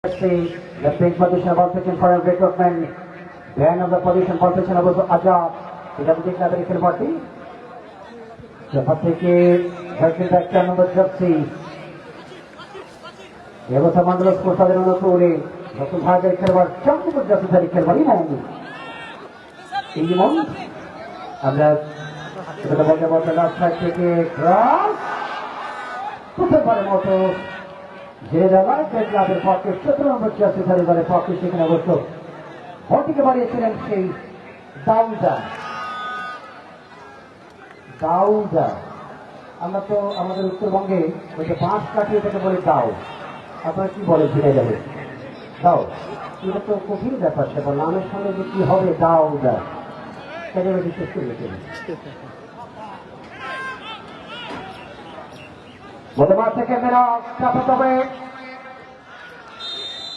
The pink position ball taken for a recruitment. Behind of the position ball taken was Ajab. এটা বুঝে ক্লাবের খেলোয়াড়টি সেখান থেকে version ব্যাকটা নম্বর jersey এবছর মন্ডল স্পোর্টস সাধারণ করে নতুন ভাগের খেলোয়াড় 4 নম্বর জার্সিধারী খেলোয়াড় ইমন আমরা এটা বলতে বলতে লাস্ট সাইড থেকে ক্রস প্রথমবারের মতো যে জায়গায় ক্লাবের পক্ষে 17 নম্বর জার্সিধারী দলের পক্ষে সেখানে অবশ্য ভটিকে বাড়িয়েছিলেন সেই দাউদা আমরা তো আমাদের উত্তরবঙ্গে ওই যে বাঁশ কাটিয়ে এটাকে বলে দাও আপনারা কি বলে ভেঙে যাবে দাও এটা তো কঠিন ব্যাপার সেটা নামের সঙ্গে যে কি হবে দাউদা সেটা বিশেষ করে মধ্যমাঠ থেকে মেরা চাপে তবে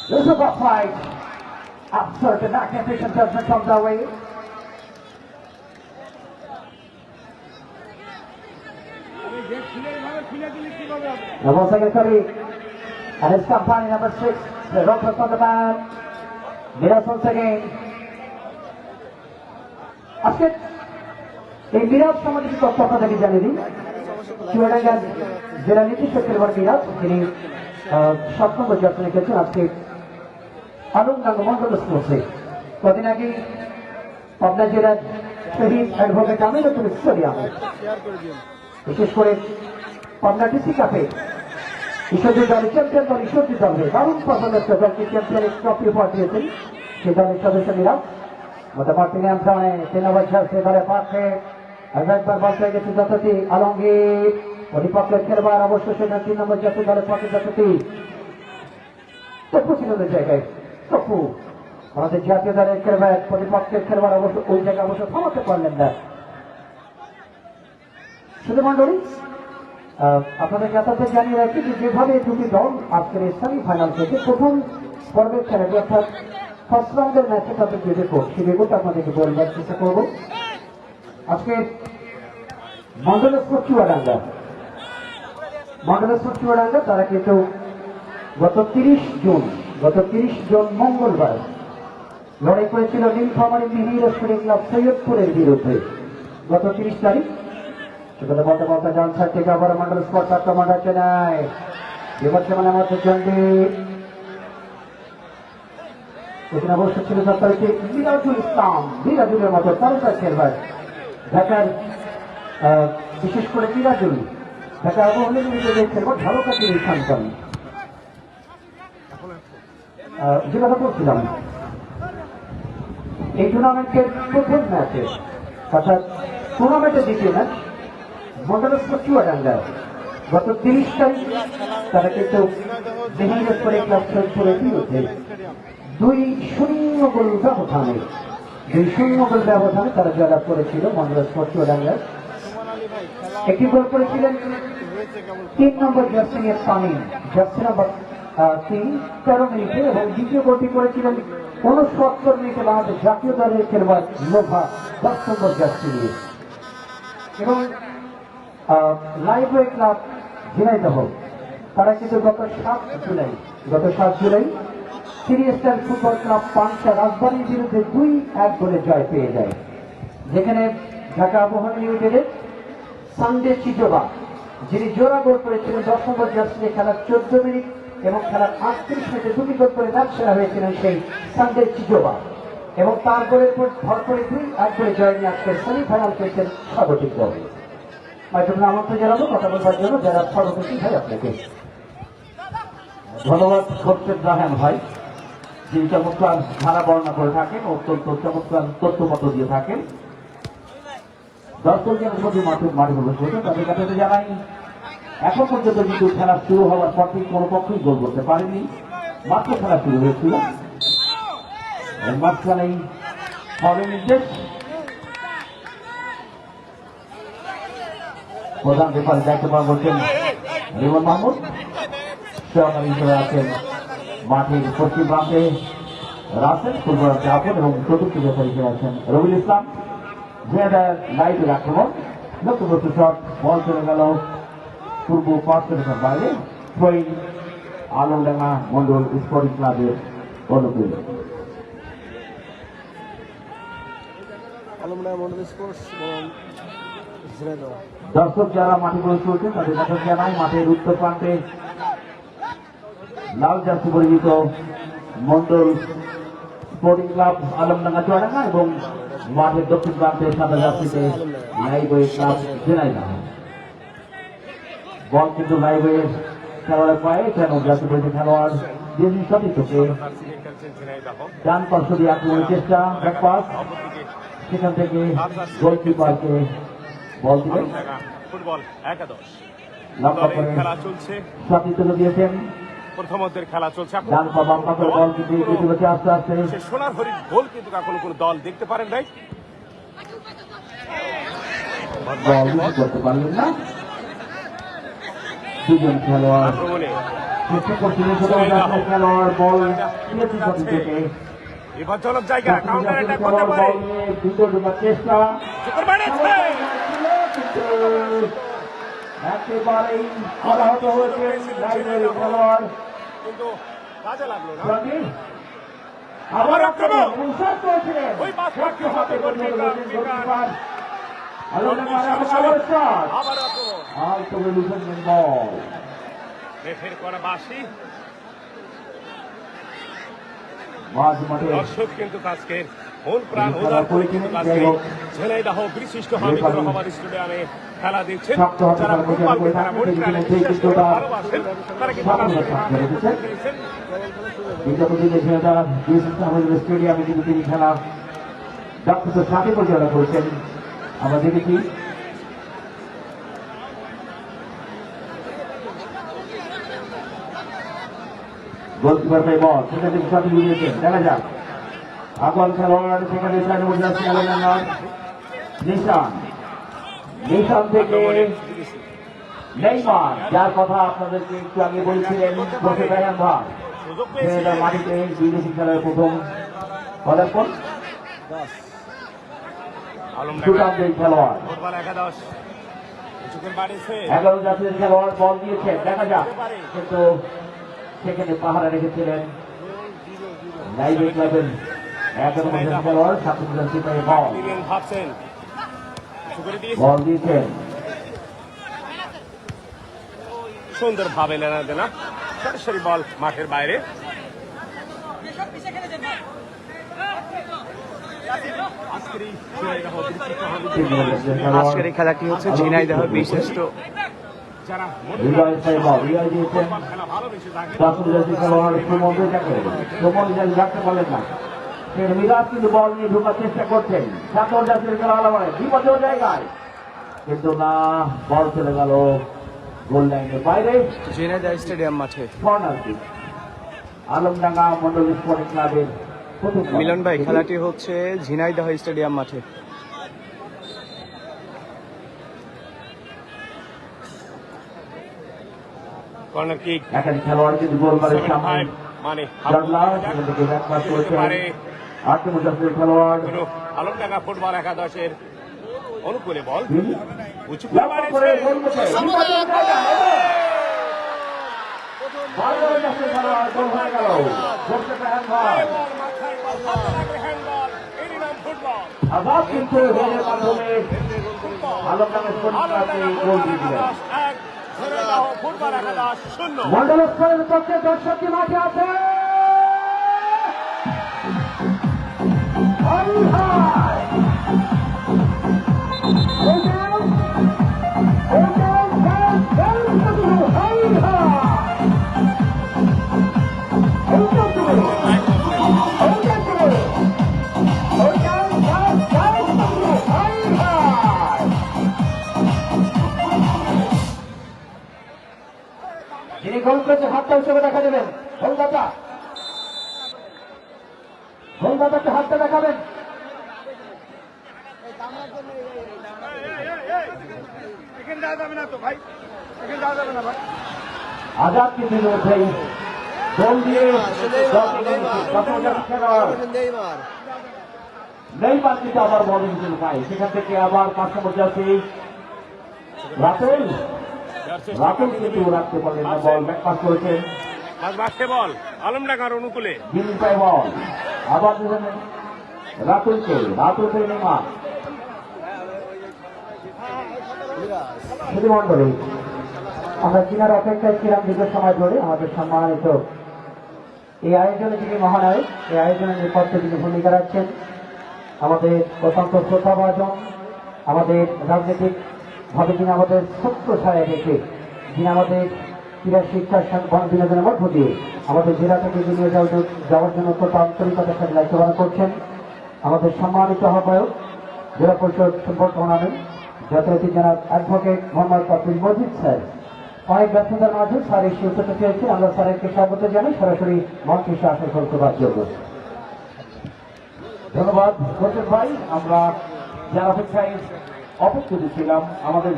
Lucifer fight after the magnificent judgment comes our way. Number secretary and his company number 6, the Rockers on the man. Miras once again. আজকে এই মিরাজ সম্বন্ধে কিছু তথ্য আপনাদেরকে জানিয়ে দিই। চুয়াডাঙ্গা জেলা নির্দিষ্ট খেলোয়াড় মিরাজ তিনি 7 নম্বর জার্সি খেলছেন আজকে আলমডাঙ্গা মন্ডল স্পোর্টসে। কদিন আগে পাবনা জেলার শহীদ অ্যাডভোকেট আমিনুল স্টেডিয়ামে বিশেষ করে পাবনা ডিসি কাপে ঈশ্বরদী দলের চ্যাম্পিয়ন দল ঈশ্বরদী দলের দারুণ পারফরমেন্স দলকে চ্যাম্পিয়নের ট্রফি উপহার দিয়েছেন সেই দলের সদস্য মিরাজ। মোটামুটি তিনি আমসানে 3 নম্বর জার্সি দলের পক্ষে একবার বল হয়ে গেছে যতটি আলমগীর প্রতিপক্ষের খেলোয়াড় অবশ্য সেটা 3 নম্বর জার্সি দলের পক্ষে যতটি তপু ছিল জায়গায় তপু আমাদের জাতীয় দলের খেলোয়াড় প্রতিপক্ষের খেলোয়াড় অবশ্য ওই জায়গায় অবশ্য থামাতে পারলেন না। শুধু মন্ডলী আপনাদেরকে আপনাদের জানিয়ে রাখি যে যেভাবে দুটি দল আজকের এই সেমিফাইনাল থেকে প্রথম পর্বের খেলাটি অর্থাৎ ফার্স্ট রাউন্ডের ম্যাচে তাদের যে রেকর্ড সেই রেকর্ডটা আপনাদেরকে বলবার চেষ্টা করবো। আজকে মন্ডল স্পোর্টস চুয়াডাঙ্গা তারা কিন্তু গত 30 জুন মঙ্গলবার লড়াই করেছিল নীলফামারী মিহির স্পোর্টিং ক্লাব সৈয়দপুরের বিরুদ্ধে। গত 30 তারিখ সেখানে বলতে বলতে ডান সাইড থেকে আবার মন্ডল স্পোর্টস আক্রমণ আছে নাই বিপক্ষে মানে আমাদের জন্ডি এখানে অবশ্য ছিল 7 তারিখে মিরাজুলের মতো তারকা খেলোয়াড় ঢাকার বিশেষ করে মিরাজুল ঢাকা আবহাওয়া খেলোয়াড় ভালো কাছে এই সন্তান যে কথা বলছিলাম এই টুর্নামেন্টের প্রথম ম্যাচে অর্থাৎ টুর্নামেন্টের দ্বিতীয় ম্যাচ মন্ডল স্পোর্টস চুয়াডাঙ্গা গত 30 তারিখ তারা কিন্তু মেহির স্পোর্টিং ক্লাব সৈয়দপুরের বিরুদ্ধে 2-0 গোল ব্যবধানে তারা জয়লাভ করেছিল মন্ডল স্পোর্টস চুয়াডাঙ্গা। একটি গোল করেছিলেন 3 নম্বর জার্সি নিয়ে তামিম জার্সি নম্বর 13 মিনিটে এবং দ্বিতীয় গোলটি করেছিলেন 69 মিনিটে বাংলাদেশ জাতীয় দলের খেলোয়াড় লোভা 10 নম্বর জার্সি নিয়ে। এবং লাইব্রেরি ক্লাব ঝিনাইদহ তারা কিন্তু গত 7 জুলাই সিরিয়াস্টার ফুটবল ক্লাব পাংশা রাজধানীর বিরুদ্ধে 2-1 গোলে জয় পেয়ে যায়, যেখানে ঢাকা আবহাওয়া লিমিটেডের সানডে চিজোবা যিনি জোড়া গোল করেছিলেন 10 নম্বর জার্সি খেলার 14 মিনিট এবং খেলার 38 মিনিটে 2টি গোল করে ম্যাচ সেরা হয়েছিলেন সেই সানডে চিজোবা এবং তার গোলের উপর ভর করে 2-1 গোলে জয় নিয়ে আজকের সেমিফাইনাল খেলছেন স্বাগতিক দল। মাইক্রোফোন আমন্ত্রণ জানাবো কথা বলবার জন্য যারা সর্বপ্রথম ভাই আপনাকে ধন্যবাদ। খোরশেদ রাহান ভাই যিনি চমৎকার ধারা বর্ণনা করে থাকেন, অত্যন্ত চমৎকার তথ্যপত্র দিয়ে থাকেন। দর্শক যেন প্রতি মাঠে প্রবেশ করছে তাদের কাছে জানাই এখন পর্যন্ত কিন্তু খেলা শুরু হওয়ার পর থেকে কোনো পক্ষই গোল করতে পারেনি, মাত্র খেলা শুরু হয়েছিল। মাঝখানেই ফলের নির্দেশ প্রধান রেফারি দায়িত্ব পালন করছেন রিমন মাহমুদ, সহকারী হিসেবে আছেন মাঠের পশ্চিম প্রান্তে রাসেল, পূর্ব প্রান্তে আপন এবং চতুর্থ রেফারি হিসেবে আছেন রবিউল ইসলাম। লাইটের আক্রমণ নতুন শট বল চলে গেল পূর্ব 5 বাইরে থ্রোইং আলমডাঙ্গা মন্ডল স্পোর্টিং ক্লাবের অনুকূল। দর্শক যারা মাঠে প্রবেশ করছেন তাদের কাছে জানাই মাঠের উত্তর প্রান্তে লাল জার্সি পরিচিত মন্ডল স্পোর্টিং ক্লাব আলমডাঙ্গা চুয়াডাঙ্গা এবং মাঠের দক্ষিণ প্রান্তে সাদা জার্সিতে লাইবয়ে ক্লাব ঝিনাইদহ। বল কিন্তু লাইবয়ের খেলোয়াড়ের পায়ে কেন জার্সি পরিচিত খেলোয়াড় দিয়েছেন সতীর্থকে ডান পার্শ্ব দিয়ে আক্রমণের চেষ্টা, ব্যাকপাস, সেখান থেকে গোলকিপারকে বল দিলেন ফুটবল একাদশ লক্ষ্য করে সতীর্থকে দিয়েছেন। প্রথমার্ধের খেলা চলছে, ডান পা বাম পাশের বল কিন্তু ইতিমধ্যে আস্তে আস্তে সোনার হরিণ গোল কিন্তু এখনো কোনো দল দেখতে পারেন নাই। বল করতে পারলেন না দুজন খেলোয়াড় আক্রমণে চেষ্টা করছিলেন খেলোয়াড় বল দিয়েছেন সতীর্থকে। বিপজ্জনক জায়গা, কাউন্টার অ্যাটাক করতে বল পারে, নিয়ে ভিতরে ঢোকার চেষ্টা, সুপার মারেছে, একেবারেই হতাহত হয়েছেন লাইব্রেরি খেলোয়াড়। কিন্তু কাজে লাগলো না। আবার আক্রমণ উৎসাহ করেছিলেন ওই পাস পাঠিয়ে হাতে করছে গোলকিপার। আবার আক্রমণ বল রেফের করা বাসি। মাঝ মাঠে দর্শক কিন্তু আজকের মূল প্রাণ উদার করে কিন্তু আজকে ঝিনাইদহ বিশিষ্ট হামিদুর রহমান স্টেডিয়ামে খেলা দিচ্ছেন। যারা ফুটবল তারা মনে প্রাণে বিশ্বাস করে ভালোবাসেন, তারা কিন্তু বিগত দিনে স্টেডিয়ামে কিন্তু তিনি খেলা ডাক্তার সাথে পরিচালনা করেছেন। আমরা দেখেছি গোলকিপার পাই বল সেখান থেকে সাথে নিয়েছেন। দেখা যাক আগুন খেলোয়াড় সেখানে নিশান, নিশান থেকে নেইমার, যার কথা আপনাদেরকে একটু আগে বলছিলেন বসে রায়ান ভাই, মাটিতে বিদেশি খেলার প্রথম পদার্পণ খেলোয়াড় 11 জাতীয় খেলোয়াড় বল দিয়েছেন। দেখা যাক কিন্তু সেখানে পাহারা রেখেছিলেন লাইব্রেরি ক্লাবের 11 খেলোয়াড় সাতজন সিপাহী বল দিয়েছেন সুন্দর ভাবে লেনা দেনা, সরাসরি বল মাঠের বাইরে। আজকের এই খেলাটি হচ্ছে ঝিনাইদহ বিশিষ্ট যারা রাখতে পারলেন না, মিরাজ কিন্তু বল নিয়ে ঢোকার চেষ্টা করছেন। সাতর জাতীয় খেলা আলাদা বিপদের জায়গায়, কিন্তু না, বল চলে গেল গোল লাইনের বাইরে ঝিনাইদহ স্টেডিয়াম মাঠে। Corner kick Alamdanga Mondal sporting ক্লাবের মিলন ভাই, খেলাটি হচ্ছে ঝিনাইদহ স্টেডিয়াম মাঠে। কর্নার কিক, একাধিক খেলোয়াড় কিন্তু গোলবারের সামনে মানে খেলোয়াড় আলমডাঙ্গা ফুটবল একাদশের অনুকূলে বল উঁচু আঘাত কিন্তু রেলের মাধ্যমে মন্ডল স্কোরের পক্ষে দর্শকটি মাঠে আছে। যিনি গোল করেছে হাতটা হিসেবে দেখা দেবেন, গোলদাতাকে হাতটা দেখাবেন। আজাদ কিন্তু গোল দিয়ে নেইমার কিন্তু আবার বল কিন্তু পাই, সেখান থেকে আবার 5 নম্বর জার্সি রাতুল কিন্তু রাখতে পারলেন না, বল ব্যাক পাস করেছেন মাঝমাঠে বল আলমডাঙ্গার অনুকূলে। জিম পায় বল আবার দুজনে রাতুলকে নেমা শুধু মন্ডলী আমরা চিনার অপেক্ষায় ছিলাম দীর্ঘ সময় ধরে। আমাদের সম্মানিত এই আয়োজনে যিনি মহানায়ক, এই আয়োজনের নেপথ্যে যিনি ভূমিকা রাখছেন, আমাদের অত্যন্ত শ্রদ্ধাভাজন, আমাদের রাজনৈতিক ভাবে যিনি আমাদের ছোট্ট ছায়া রেখে যিনি আমাদের ক্রীড়া শিক্ষা বিনোদনের মধ্য দিয়ে আমাদের জেলা থেকে এগিয়ে যাওয়ার জন্য অত্যন্ত আন্তরিকতার সাথে দায়িত্ব পালন করছেন আমাদের সম্মানিত আহ্বায়ক জেলা পরিষদ বর্তমানে যথারীতি জনাব অ্যাডভোকেট মোহাম্মদ আব্দুল মজিদ স্যার। অনেক ব্যস্ততার মাঝে স্যার এসে উপস্থিত হয়েছে। আমরা স্যারকে স্বাগত জানাই সরাসরি মঞ্চে এসে আসন করবার জন্য। ধন্যবাদ হোসেন ভাই। আমরা যার অপেক্ষায় অপেক্ষিত ছিলাম আমাদের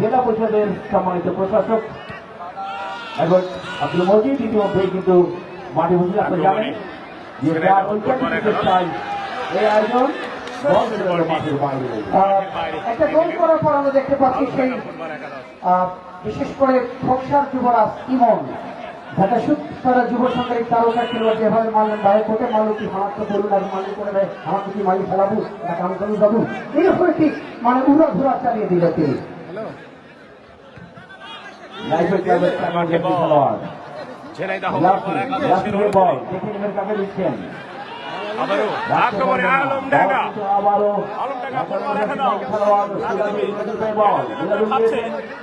জেলা পরিষদের সম্মানিত প্রশাসক এবং আব্দুল মজিদ ইতিমধ্যেই কিন্তু মাঠে বসে আপনি জানেন যে যার ঐতিহাসিক চাই এই আয়োজন মাঠের বাইরে। একটা গোল করার পর আমরা দেখতে পাচ্ছি সেই বিশেষ করে ফকসার যুবরাজ ইমন ঢাকা তারা যুব সংঘের তারকা খেলোয়াড় যেভাবে মারলেন বাইরে কোটে মারলো কি আমার তো বলুন আর মালি করে দেয় আমার কি মালি ফেলাবো না কাম করে যাবো এরকম ঠিক মানে উড়া ঘুরা চালিয়ে দিল তিনি। ঝিনাইদহ বল দেখে নেবেন কাকে দিচ্ছেন আবারও আক্রমণে আলমডাঙ্গা ফুটবল একাদশ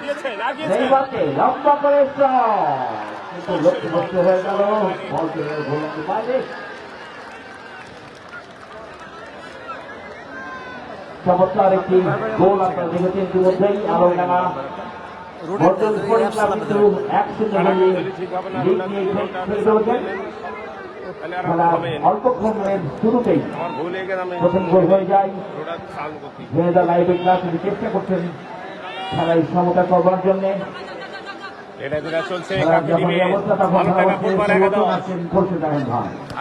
দিয়েছে লাগিয়েছে লম্বা করে কিন্তু লক্ষ্যভ্রষ্ট হয়ে গেল বলকে গোলকে বাইরে। চমৎকার একটি গোল আপনারা দেখেছেন ইতিমধ্যেই আলমডাঙ্গা কিন্তু 1-0 অল্পক্ষণের শুরুতেই প্রথম গোল হয়ে যায়। লাইভ ক্লাস চেষ্টা করছেন খেলায় সমতা করবার জন্য।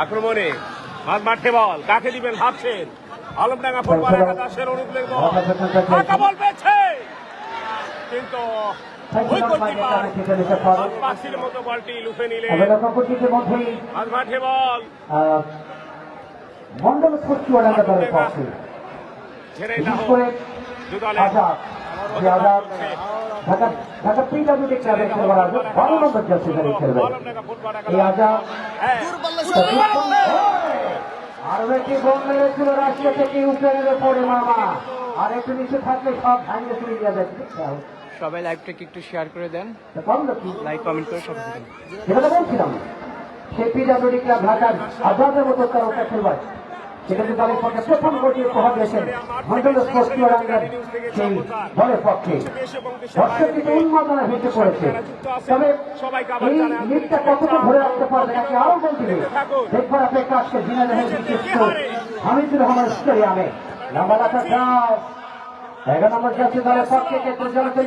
আক্রমণে মাঠে বল কাকে দিবেন ভাবছেন। আলমডাঙ্গা ফুটবল একাদশের অনুকূলে বল পেয়েছে কিন্তু পাখির মতো বলটি লুফে নিলে মাঠে বল মন্ডল চুয়াডাঙ্গা দলের পক্ষে বিশেষ করে ঢাকা পিডব্লিউডি ক্লাবের খেলোয়াড় আজব 12 নম্বর জার্সি গাড়ি খেলবে এই আজাদ আরো একটি গোল মেরেছিল রাশিয়া থেকে ইউক্রেনের পরে মামা আর একটু নিচে থাকলে সব ভাঙিয়ে চলে যাওয়া যাচ্ছে। সবাই লাইভটাকে একটু শেয়ার করে দেন, লাইক কমেন্ট করে সব দিন। যেটা বলছিলাম সেই পিডব্লিউডি ক্লাব ঢাকার আজাদের মতো তারকা খেলবার সেখানে দলের পক্ষে প্রথম গোলটি উপহার দিয়েছেন মন্ডল স্পোর্টস চুয়াডাঙ্গার সেই দলের পক্ষে। দর্শক কিন্তু উন্মাদনা হইতে পড়েছে, তবে এই লিগটা কতটা ধরে রাখতে পারবে নাকি আরো গোল দিবে দেখবার অপেক্ষা আজকে ঝিনাইদহের বিশিষ্ট হামিদুর রহমান স্টেডিয়ামে। লম্বা রাখা 11 নম্বর জাতীয় দলের পক্ষে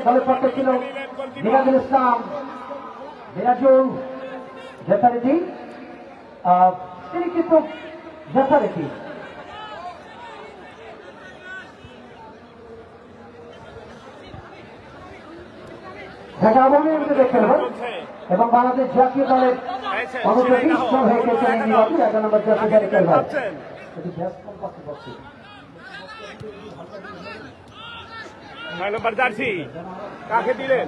দলের পক্ষে ছিল মিরাজুল ইসলাম মিরাজুল যথারীতি তিনি কিন্তু যথারীতি ঢাকা আবাহনী খেলবেন এবং বাংলাদেশ জাতীয় দলের অনুপ্রবেশ হয়ে গেছেন 11 নম্বর জাতীয় দলের খেলবেন। নম্বর জার্সি কাকে দিলেন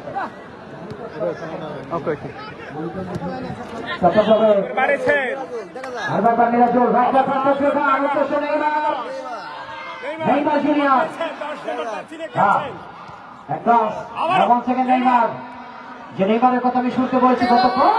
যে নেইমারের কথা আমি শুনতে বলছি কতক্ষণ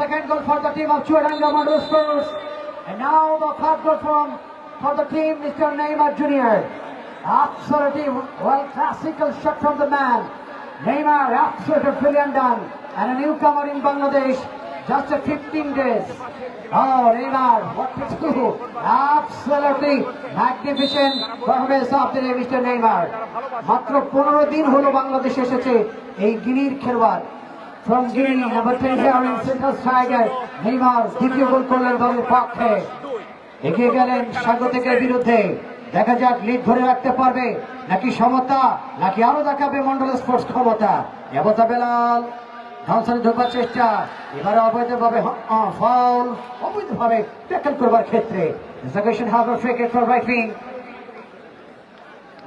second goal for the team of Chudanga Mandal Sports. And now the third goal for the team, Mr. Neymar Jr. Absolutely well, classical shot from the man. Neymar, absolutely brilliant done. And a newcomer in Bangladesh, just a 15 days. Oh, Neymar, what to do? Absolutely magnificent performance of the Mr. Neymar. মাত্র 15 দিন হলো বাংলাদেশে এসেছে এই গিনির খেলোয়াড়। From Guinea, number 10 here in central striker, Neymar দ্বিতীয় গোল করলেন দলের পক্ষে। এগিয়ে গেলেন স্বাগতিকের বিরুদ্ধে। দেখা যাক লিড ধরে রাখতে পারবে নাকি সমতা, নাকি আরো দেখাবে মন্ডল স্পোর্টস ক্ষমতা। এবতা বেলাল ধানসানে ঢোকার চেষ্টা, এবারে অবৈধভাবে ফাউল, অবৈধভাবে ট্যাকল করবার ক্ষেত্রে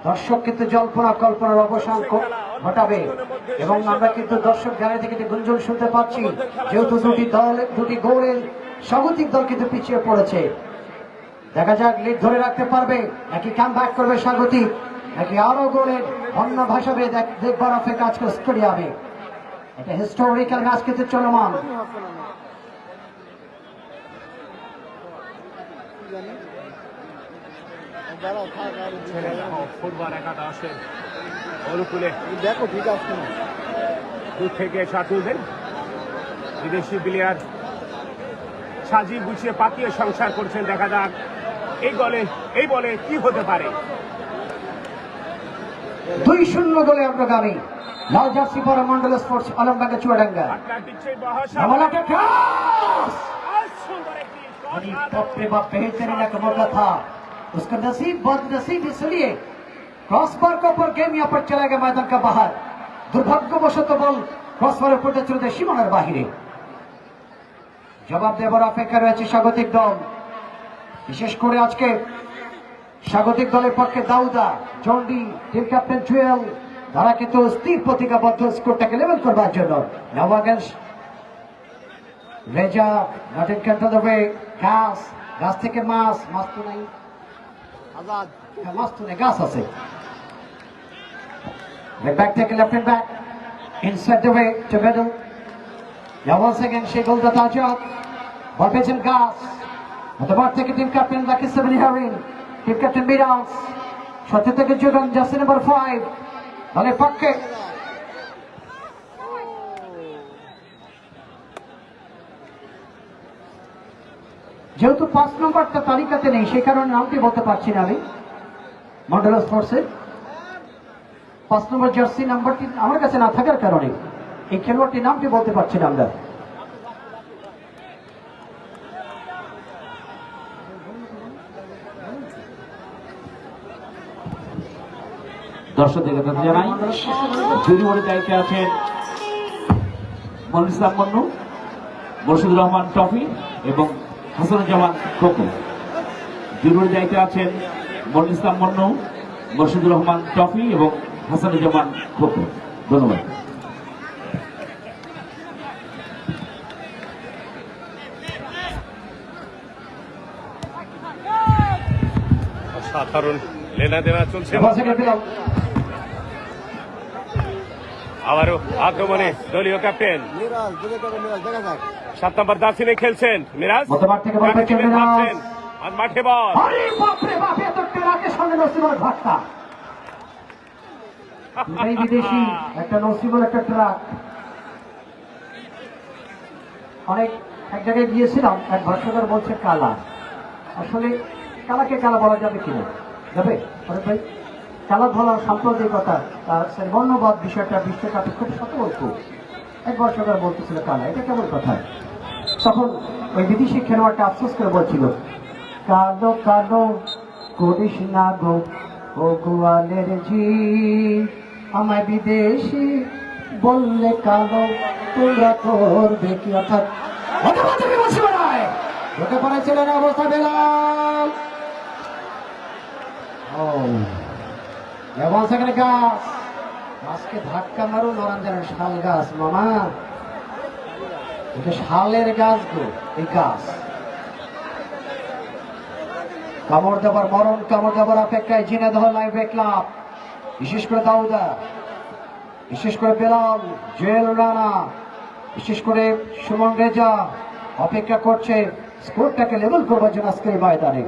দর্শক কিন্তু জল্পনা কল্পনার অবসান ঘটাবে এবং আমরা কিন্তু দর্শক গ্যালারি থেকে গুঞ্জন শুনতে পাচ্ছি, যেহেতু দুটি গোলের স্বাগতিক দল কিন্তু পিছিয়ে পড়েছে। দেখা যাক লিড ধরে রাখতে পারবে নাকি কাম ব্যাক করবে স্বাগতিক, নাকি আরো গোলের অন্য ভাষাবে দেখবার অপেক্ষা আজকে স্টেডিয়ামে। এটা হিস্টোরিক্যাল ম্যাচ কিন্তু চলমান। ফুটবল একাদশের অনুকূলে দেখো ঠিক আছে দূর থেকে সাতুলদের বিদেশি প্লেয়ার সাজিয়ে গুছিয়ে পাতিয়ে সংসার করছেন। দেখা যাক এই বলে কি হতে পারে। 2-0 গোলে অগ্রগামী লাল জার্সি পরা মন্ডল স্পোর্টস আলমবাগ চুয়াডাঙ্গা। उसका नसीब बदनसीब इसलिए क्रॉसबार के ऊपर गेम यहाँ पर चला गया मैदान का बाहर। दुर्भाग्यवशत बल क्रॉसबार পড়তে চলতে সীমানার বাহিরে। জবাব দেবার অপেক্ষা রয়েছে স্বাগতিক দল, বিশেষ করে আজকে স্বাগতিক দলের পক্ষে Dauda, Jondi, team captain Jewel, তারা কিন্তু স্থির প্রতিজ্ঞাবদ্ধ স্কোরটাকে লেভেল করবার জন্য। Now against Reza, not in control the way, গাছ থেকে মাছ তো নাই, মাছ তো নেই, গাছ আছে। ব্যাক থেকে left hand back inside the way to middle. Now once again সেই গোলদাতা আজাদ, বল পেয়েছেন গাছ, মধ্যমাঠ থেকে team captain lucky seven Harin, team captain Miraj, সত্যি থেকে যোগান জার্সি নাম্বার 5 দলের পক্ষে। যেহেতু 5 নম্বরটা তালিকাতে নেই সেই কারণে নামটি বলতে পারছি না আমি। মন্ডল স্পোর্টসের 5 নম্বর জার্সি নাম্বারটি আমার কাছে না থাকার কারণে এই খেলোয়াড়টির নামটি বলতে পারছি না আমরা। দর্শকদের কথা জানাই, জুরিমনের দায়িত্বে আছেন মনির ইসলাম মন্নু, মুর্শিদুর রহমান টফি এবং হাসানুজ্জামান খোকন। জুরিমনের দায়িত্বে আছেন মনির ইসলাম মন্নু, মুর্শিদুর রহমান টফি এবং হাসানুজ্জামান খোকন। ধন্যবাদ। সাধারণ লেনাদেনা চলছে, আবারও আক্রমণে দলীয় ক্যাপ্টেন 7 নম্বর দাসিনে খেলছেন মিরাজ, মাঠে বল বিদেশি একটা নসিবল একটা ট্রাক। অনেক এক জায়গায় গিয়েছিলাম, এক ভাষ্যকার বলছে কালা, আসলে কালাকে কালা বলা যাবে কিনা যাবে অনেক ভাই? কালা ধরা সাম্প্রদায়িকতা তার বর্ণবাদ বিষয়টা বিশ্বকাপে খুব সতর্ক। এক ভাষ্যকার বলতেছিল কালা, এটা কেমন কথা? তখন ওই বিদেশি খেলোয়াড়টা আফসোস করে বলছিল, কালো কালো করিস না গো ও গোয়ালের জি, আমায় বিদেশি বললে কালো তোমরা করবে কি? অর্থাৎ ঢুকে পড়েছিলেন অবস্থা বেলাল। সেখানে গাছ, গাছকে ধাক্কা মারো নরান যেন শাল গাছ মামা, এটা শালের গাছ গো এই গাছ। কামড় দেবার মরণ কামড় দেবার অপেক্ষায় ঝিনাইদহ লাইব্রেরি ক্লাব, বিশেষ করে দাউদা, বিশেষ করে বেলাল, জুয়েল রানা, বিশেষ করে সুমন রেজা অপেক্ষা করছে স্কোরটাকে লেভেল করবার জন্য আজকের ময়দানে।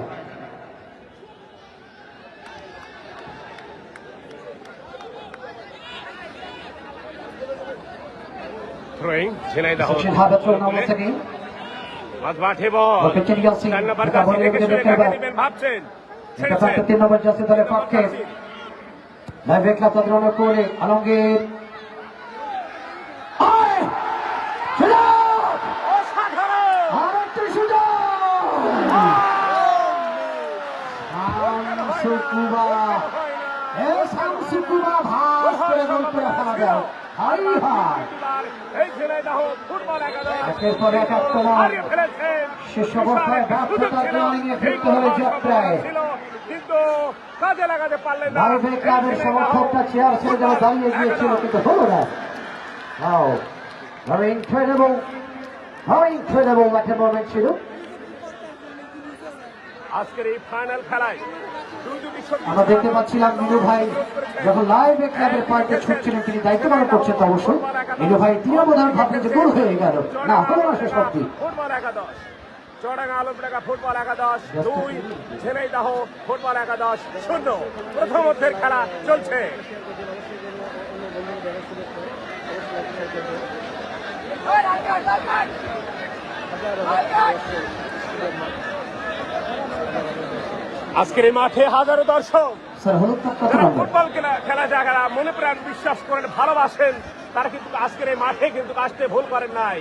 Throwing Jhenaidah Section Harbour throw now once again. মাঝ মাঠে বল We'll continue our scene. 4 number Kita কাছে boleh দেখে শুনে menjadi কাকে terbaik. দিবেন ভাবছেন Kita pakai 3 nombor jersey dari Pakke. Live back lah Tadrona Kole. Alongir. Ay! Sudah! অসাধারণ Arantu sudah! Samsukuba. Samsukuba ভাস করে গোল করে ফেলা যায়। High high. এই ঝিনাইদহ ফুটবল একাদশ একের পর এক আক্রমণ। হারিয়ে ফেলেছেন শেষ অবস্থায় ব্যর্থতার গ্রাউন্ডিংয়ে ফিরতে হলো যাত্রায়। কিন্তু কাজে লাগাতে পারলেন না লালবে ক্লাবের সমর্থকরা চেয়ার ছেড়ে যেন দাঁড়িয়ে গিয়েছিল কিন্তু হলো না। Wow, very incredible একটা মোমেন্ট ছিল। আজকের এই ফাইনাল খেলায় দুই শক্তি আমরা দেখতে পাচ্ছিলাম মিনু ভাই যখন লাইভে ক্লাবের পার্কে ছুটছিলেন তিনি দায়িত্ব পালন করছেন তো অবশ্যই। মিনু ভাই তিনি বোধহয় ভাবলেন যে গোল হয়ে গেল, না হলো না শেষ অব্দি। ফুটবল একাদশ চুয়াডাঙ্গা আলমডাঙ্গা ফুটবল একাদশ 2 ঝিনাইদহ ফুটবল একাদশ 0 প্রথমার্ধের খেলা চলছে। আজকের এই মাঠে হাজারো দর্শক স্যার হলুদ কার্ড কত যারা নম্বর? ফুটবল খেলা যারা মনে প্রাণ বিশ্বাস করেন ভালোবাসেন তারা কিন্তু আজকের এই মাঠে কিন্তু আসতে ভুল করেন নাই।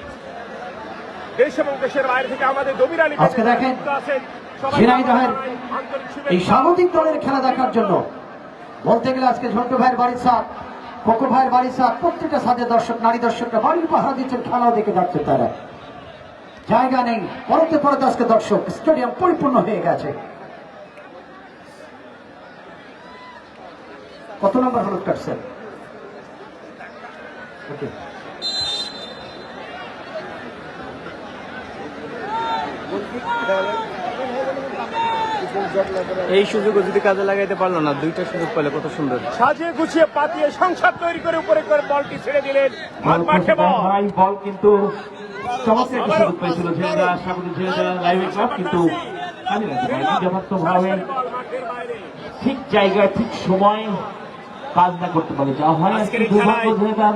দেশ এবং দেশের বাইরে থেকে আমাদের দবিরানি আজকে দেখেন ঝিনাইদহের এই স্বাগতিক দলের খেলা দেখার জন্য বলতে গেলে আজকে ঝন্টু ভাইয়ের বাড়ির সাথ, কোকো ভাইয়ের বাড়ির সাথ, প্রত্যেকটা সাথে দর্শক নারী দর্শকরা বাড়ির পাহারা দিচ্ছেন, খেলাও দেখে যাচ্ছে তারা। জায়গা নেই, পরতে পরতে আজকে দর্শক স্টেডিয়াম পরিপূর্ণ হয়ে গেছে। কত নম্বর হলুদ কার্ড স্যার? ওকে, এই সুযোগও যদি কাজে লাগাইতে পারলো না, দুইটা সুযোগ পেলে কত সুন্দর। সাজিয়ে গুছিয়ে পাতিয়ে সংসার তৈরি করে উপরে করে বলটি ছেড়ে দিলেন মাঠে বল বল কিন্তু চমৎকার একটা সুযোগ পেয়েছিল ঝিনাইদহ স্বাগতিক ঝিনাইদহ লাইভ ক্লাব, কিন্তু কাজে লাগতে পারেনি। যথার্থভাবে মাঠের বাইরে ঠিক জায়গায় ঠিক সময় কাজ না করতে পারে যা হয় আজকে দুর্ভাগ্য ঝিনাইদহ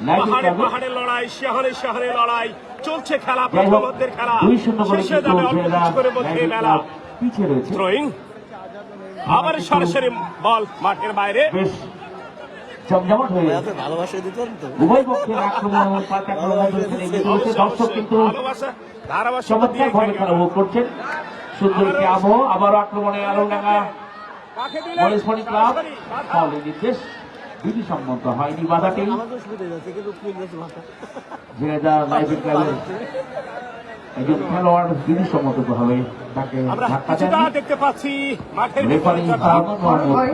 লাইভ পাহাড়ে ক্লাবে। পাহাড়ে লড়াই, শহরে শহরে লড়াই চলছে খেলা, যাই হোক প্রথমার্ধের খেলা 2-0 গোলে শেষে কিন্তু যাবে অল্প ঝিনাইদহ কিছু করে মধ্যে লাইভ মেলা। ক্লাব পিছিয়ে রয়েছে। থ্রোয়িং আবার সরাসরি বল মাঠের বাইরে। বেশ জমজমাট হয়ে গেছে। উভয় পক্ষের আক্রমণ পাল্টাক্রমণ এগিয়ে চলেছে। দর্শক কিন্তু ভালোবাসা ধারাবাহিক চমৎকার ভাবে খেলা উপভোগ করছেন। সুন্দর একটি আবহ, আবারও আক্রমণে আলমডাঙ্গা মহেশমণি ক্লাব ফাউলের নির্দেশ বিধি সম্মত হয়নি বাধাটি। ঝিনাইদহ লাইভ ক্লাবের একজন খেলোয়াড় বিধি সম্মত ভাবে তাকে আমরা ধাক্কা কিছুটা দেন। দেখতে পাচ্ছি মাঠের রেফারি ভাই,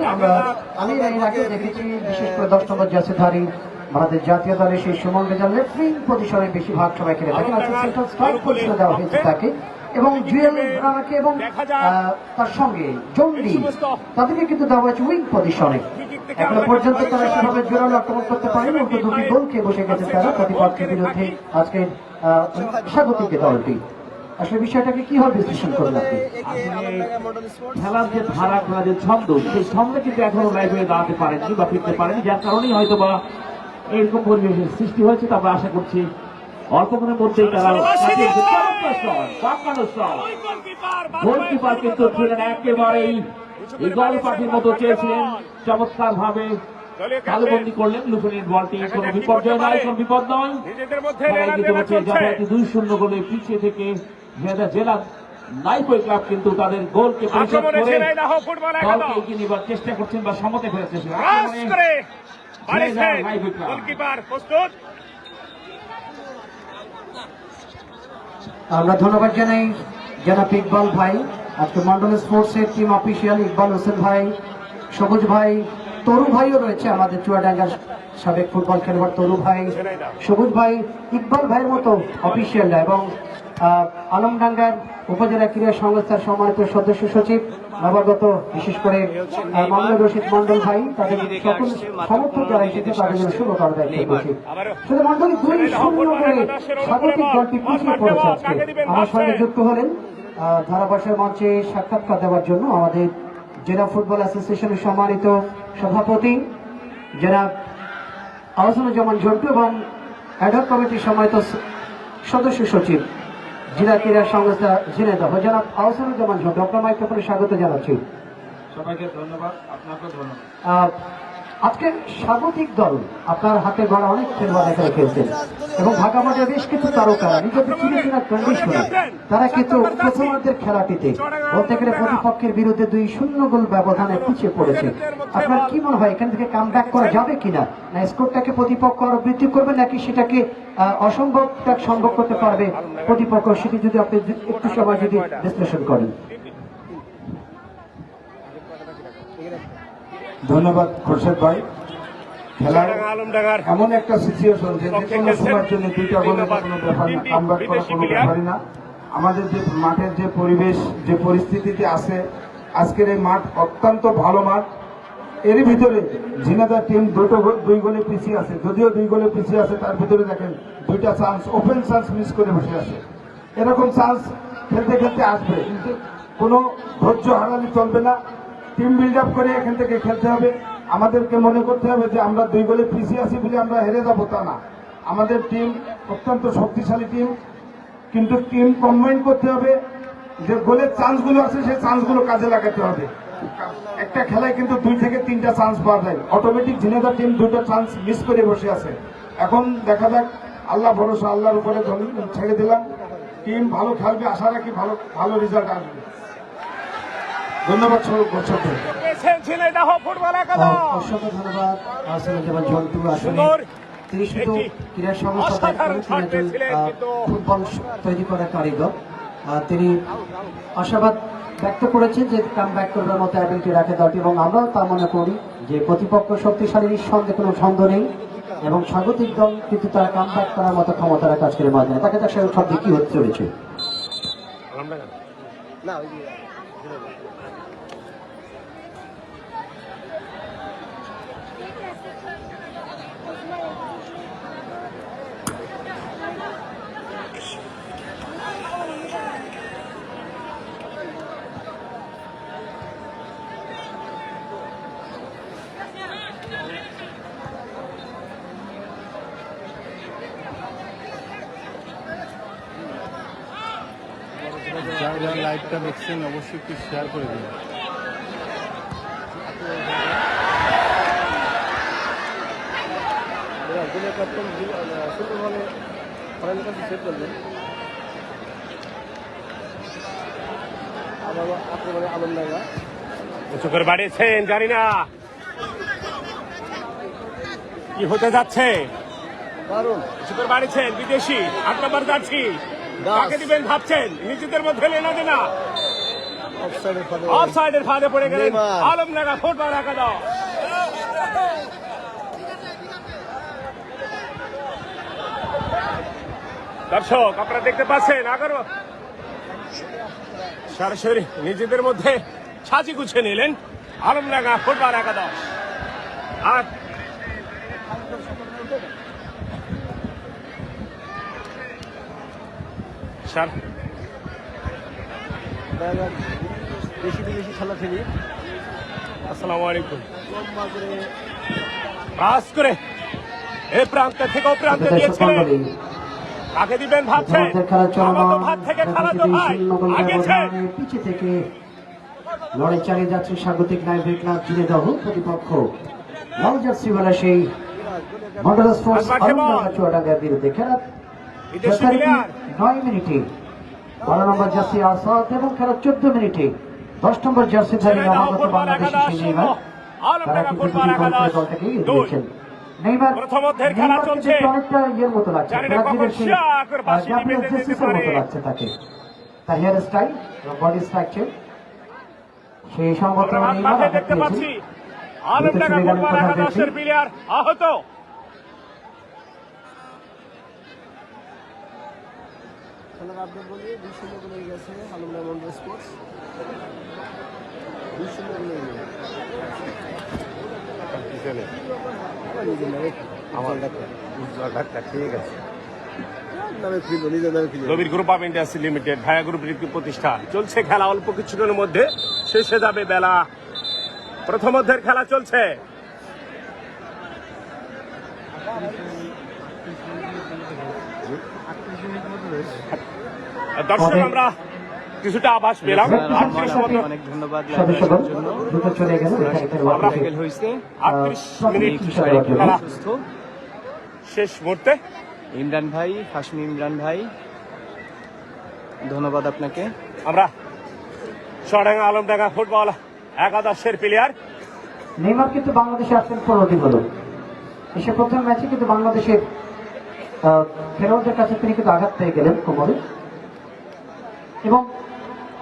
আমি এর আগে দেখেছি বিশেষ করে 10 নম্বর জার্সিধারী ভারতের জাতীয় দলে সেই সুমন রেজাল লেফট পজিশনে বেশিরভাগ সময় খেলে থাকেন। আজকে সেন্ট্রাল স্ট্রাইক পজিশনে দেওয়া হয়েছে তাকে, এবং জুয়েল রানাকে এবং তার সঙ্গে জঙ্গি তাদেরকে কিন্তু দেওয়া হয়েছে উইং পজিশনে। এখনো পর্যন্ত তারা সেভাবে জোরালো আক্রমণ করতে পারেনি, উল্টো দুটি গোলকে বসে গেছে তারা প্রতিপক্ষের বিরুদ্ধে আজকে স্বাগতিক দলটি। আসলে বিষয়টাকে কিভাবে বিশ্লেষণ করবেন আপনি? খেলার যে ধারা, খেলার যে ছন্দ, সেই ছন্দে কিন্তু এখনো লাইভে দাঁড়াতে পারেনি বা ফিরতে পারেনি, যার কারণেই হয়তো বা এরকম পরিবেশের সৃষ্টি হয়েছে। তবে আশা করছি অল্পক্ষণের মধ্যেই তারা গোলকিপার কিন্তু ছিলেন একেবারেই ইগল পাখির মতো চেয়েছিলেন, চমৎকার ভাবে তালুবন্দি করলেন লুফেনের বলটি। কোনো বিপর্যয় নয়, কোনো বিপদ নয়। নিজেদের মধ্যে খেলা এগিয়ে চলেছে যথারীতি 2-0 গোলে পিছিয়ে থেকে ঝিনাইদহ জেলা লাইফ ক্লাব কিন্তু তাদের গোলকে পরিশোধ আক্রমণে করে ঝিনাইদহ ফুটবল দলকে একাদশ এগিয়ে নেবার চেষ্টা করছেন বা সমতে ফেরার চেষ্টা রাশ করে বাড়িয়েছেন ঝিনাইদহ লাইভ ক্লাব। গোলকিপার প্রস্তুত। আমরা ধন্যবাদ জানাই জনাব ইকবাল ভাই, আজকে মন্ডল স্পোর্টসের টিম অফিসিয়াল ইকবাল হোসেন ভাই, সবুজ ভাই, তরু ভাইও রয়েছে আমাদের চুয়াডাঙ্গার সাবেক ফুটবল খেলোয়াড় তরু ভাই, সবুজ ভাই, ইকবাল ভাইয়ের মতো অফিসিয়ালরা এবং আলমডাঙ্গার উপজেলা ক্রীড়া সংস্থার সম্মানিত সদস্য সচিব নবাগত, বিশেষ করে মামলা রশিদ মন্ডল ভাই, তাদের সকল সমর্থক যারা এসেছে তাদের জন্য শুভকামনা দায়িত্ব করছি। শুধু মন্ডলী 2-0 করে স্বাগতিক দলটি পিছিয়ে পড়েছে আজকে। আমার সঙ্গে যুক্ত হলেন ধারাভাষার মঞ্চে সাক্ষাৎকার দেওয়ার জন্য আমাদের জেলা ফুটবল অ্যাসোসিয়েশনের সম্মানিত সভাপতি জনাব আহসানুজ্জামান ঝন্টু এবং অ্যাডহক কমিটির সম্মানিত সদস্য সচিব জেলা ক্রীড়া সংস্থা ঝিনাইদহ জনাব আহসানুজ্জামান ঝন্টু, আপনার মাইক্রোফোনে স্বাগত জানাচ্ছি। সবাইকে ধন্যবাদ, আপনাকেও ধন্যবাদ। আজকে স্বাগতিক দল আপনার হাতে গড়া অনেক খেলোয়াড় এখানে খেলছেন এবং ঢাকা মাঠে বেশ কিছু তারকারা নিজেদের চিরচেনা কন্ডিশনে তারা কিন্তু প্রথমার্ধের খেলাটিতে বলতে গেলে প্রতিপক্ষের বিরুদ্ধে 2-0 গোল ব্যবধানে পিছিয়ে পড়েছে। আপনার কি মনে হয় এখান থেকে কাম ব্যাক করা যাবে কিনা, না স্কোরটাকে প্রতিপক্ষ আরো বৃদ্ধি করবে নাকি সেটাকে অসম্ভবটা সম্ভব করতে পারবে প্রতিপক্ষ, সেটি যদি আপনি একটু সময় যদি বিশ্লেষণ করেন। ধন্যবাদ খোরশেদ ভাই। খেলার আলমডাঙ্গার এমন একটা সিচুয়েশন যে কোনো সময়ের জন্য দুইটা গোলের কোনো ব্যাপার না, কামব্যাক করা কোনো ব্যাপারই না। আমাদের যে মাঠের যে পরিবেশ, যে পরিস্থিতিতে আছে, আজকের এই মাঠ অত্যন্ত ভালো মাঠ। এরই ভিতরে ঝিনাইদহ টিম 2 গোলে পিছিয়ে আছে, যদিও 2 গোলে পিছিয়ে আছে, তার ভিতরে দেখেন 2টা চান্স, ওপেন চান্স মিস করে বসে আছে। এরকম চান্স খেলতে খেলতে আসবে, কিন্তু কোনো ধৈর্য হারালে চলবে না। টিম বিল্ড আপ করে এখান থেকে খেলতে হবে। আমাদেরকে মনে করতে হবে যে আমরা 2 গোলে পিছিয়ে আছি বলে আমরা হেরে যাবো, তা না। আমাদের টিম অত্যন্ত শক্তিশালী টিম, কিন্তু টিম কম্বাইন করতে হবে। যে গোলের চান্সগুলো আছে সেই চান্সগুলো কাজে লাগাতে হবে। একটা খেলায় কিন্তু 2 থেকে 3টা চান্স পাওয়া যায়, অটোমেটিক ঝিনাইদহ টিম 2টা চান্স মিস করে বসে আছে। এখন দেখা যাক, আল্লাহ ভরসা, আল্লাহর উপরে ছেড়ে দিলাম। টিম ভালো খেলবে, আশা রাখি ভালো ভালো রেজাল্ট আসবে। ধন্যবাদ দর্শকদের। ঝিনাইদহ ফুটবল একাদশ অসংখ্য ধন্যবাদ আহসানুজ্জামান ঝন্টু। আসলে সুন্দর তিনি শুধু ক্রীড়া সংস্থা অসাধারণ শট পেয়েছিলেন, কিন্তু ফুটবল তৈরি করা কারিগর। তিনি আশাবাদ ব্যক্ত করেছেন যে কাম ব্যাক করবার মতো অ্যাবিলিটি রাখে দলটি, এবং আমরাও তা মনে করি যে প্রতিপক্ষ শক্তিশালী, নিঃসন্দেহে কোনো সন্দেহ নেই, এবং স্বাগতিক দল কিন্তু তার কাম ব্যাক করার মতো ক্ষমতা রাখে আজকের ময়দানে। তাকে তার সব দিকই হতে চলেছে। যারা লাইভটা দেখছেন অবশ্যই একটু শেয়ার করে দিন। উঁচু করে বাড়িয়েছেন, জানি না কি হতে যাচ্ছে। উঁচু করে বাড়িয়েছেন বিদেশি 8 নম্বর যাচ্ছি, কাকে দিবেন ভাবছেন, নিজেদের মধ্যে লেনা দেনা। অফসাইডের ফাঁদে পড়ে গেলেন আলমডাঙ্গা ফুটবল একাদশ। দর্শক আপনারা দেখতে পাচ্ছেন, আগারো সরাসরি নিজেদের মধ্যে সাজি গুছিয়ে নিলেন আলমডাঙ্গা ফুটবল একাদশ। আর বেশি বিদেশি খেলা খেলি। আসসালামু আলাইকুম। পাস করে এ প্রান্ত থেকে ও প্রান্তে দিয়েছিলেন, কাকে দিবেন ভাবছেন, আমাদের ভাত থেকে খেলা তো ভাই আগেছেন। পিছে থেকে লড়াই চালিয়ে যাচ্ছে স্বাগতিক নাইট ক্লাব ঝিনাইদহ, প্রতিপক্ষ লাল জার্সি বেলা সেই মন্ডল স্পোর্টস আলমডাঙ্গা চুয়াডাঙ্গার বিরুদ্ধে। খেলা 9 মিনিটে 12 নম্বর জার্সি আসাদ এবং খেলা 14 মিনিটে 10 নম্বর জার্সি ধারী নবাগত বাংলাদেশি নেইমার, তারা কিন্তু দুটি গোল করে দলটাকে এগিয়ে দিয়েছেন। নেইমার অনেকটা ইয়ের মতো লাগছে, ব্রাজিলের সেই গ্যাব্রিয়েল জেসুসের মতো লাগছে তাকে, তার হেয়ার স্টাইল এবং বডি স্ট্রাকচার। সেই সম্মত নেইমার দেখতে পাচ্ছি আলমডাঙ্গা ফুটবল একাদশের প্লেয়ার আহত। খেলার আপডেট বলি, 2-0 গোলে গেছে আলমডাঙ্গা মন্ডল স্পোর্টস। 2-0 গোলে গেছে ঠিক আছে। নবীর গ্রুপ অফ ইন্ডাস্ট্রি লিমিটেড ভায়া গ্রুপের একটি প্রতিষ্ঠান। চলছে খেলা, অল্প কিছুক্ষণের মধ্যে শেষে যাবে বেলা। প্রথমার্ধের খেলা চলছে। দর্শক আমরা কিছুটা আভাস পেলাম। অনেক ধন্যবাদ সদস্যগণ জন্য। দ্রুত চলে গেল এখানে খেলোয়াড় আমরা সাইকেল হয়েছে 38 মিনিট খেলোয়াড় জন্য। খেলা সুস্থ শেষ মুহূর্তে ইমরান ভাই, হাশমি ইমরান ভাই, ধন্যবাদ আপনাকে। আমরা চুয়াডাঙ্গা আলমডাঙ্গা ফুটবল একাদশের প্লেয়ার নেইমার কিন্তু বাংলাদেশে আসছেন 15 দিন হলো। এসে প্রথম ম্যাচে কিন্তু বাংলাদেশের খেলোয়াড়দের কাছে তিনি কিন্তু আঘাত পেয়ে গেলেন কোমরে, এবং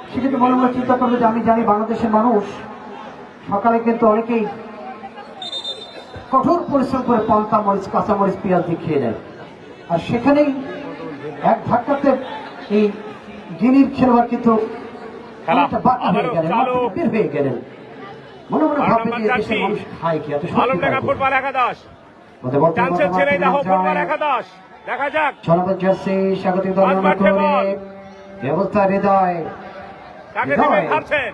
সে কিন্তু মনে মনে চিন্তা করবে যে আমি জানি বাংলাদেশের মানুষ সকালে কিন্তু অনেকেই কঠোর পরিশ্রম করে পান্তা মরিচ, কাঁচামরিচ, পেঁয়াজ দিয়ে খেয়ে নেয়, আর সেখানেই এক ধাক্কাতে এই গিনির খেলোয়াড় কিন্তু খেলা অনেকটা বাঁকা হয়ে আবারও গেলেন, মাঠ চালু। থেকে বের হয়ে গেলেন। মনে মনে ভাববে যে দেশের মানুষ খায় কি, এত সত্যি আলমডাঙ্গা খায় কি? ফুটবল একাদশ বলতে বলতে চান্সেল বলতে ছেড়ে দাও বলতে ফুটবল যায়। একাদশ, দেখা যাক জনপদ জার্সি স্বাগতিক দল মাঠ মাঠে বল। করে ব্যবস্থা হৃদয় কাকে দেবে হৃদয়। ভাবছেন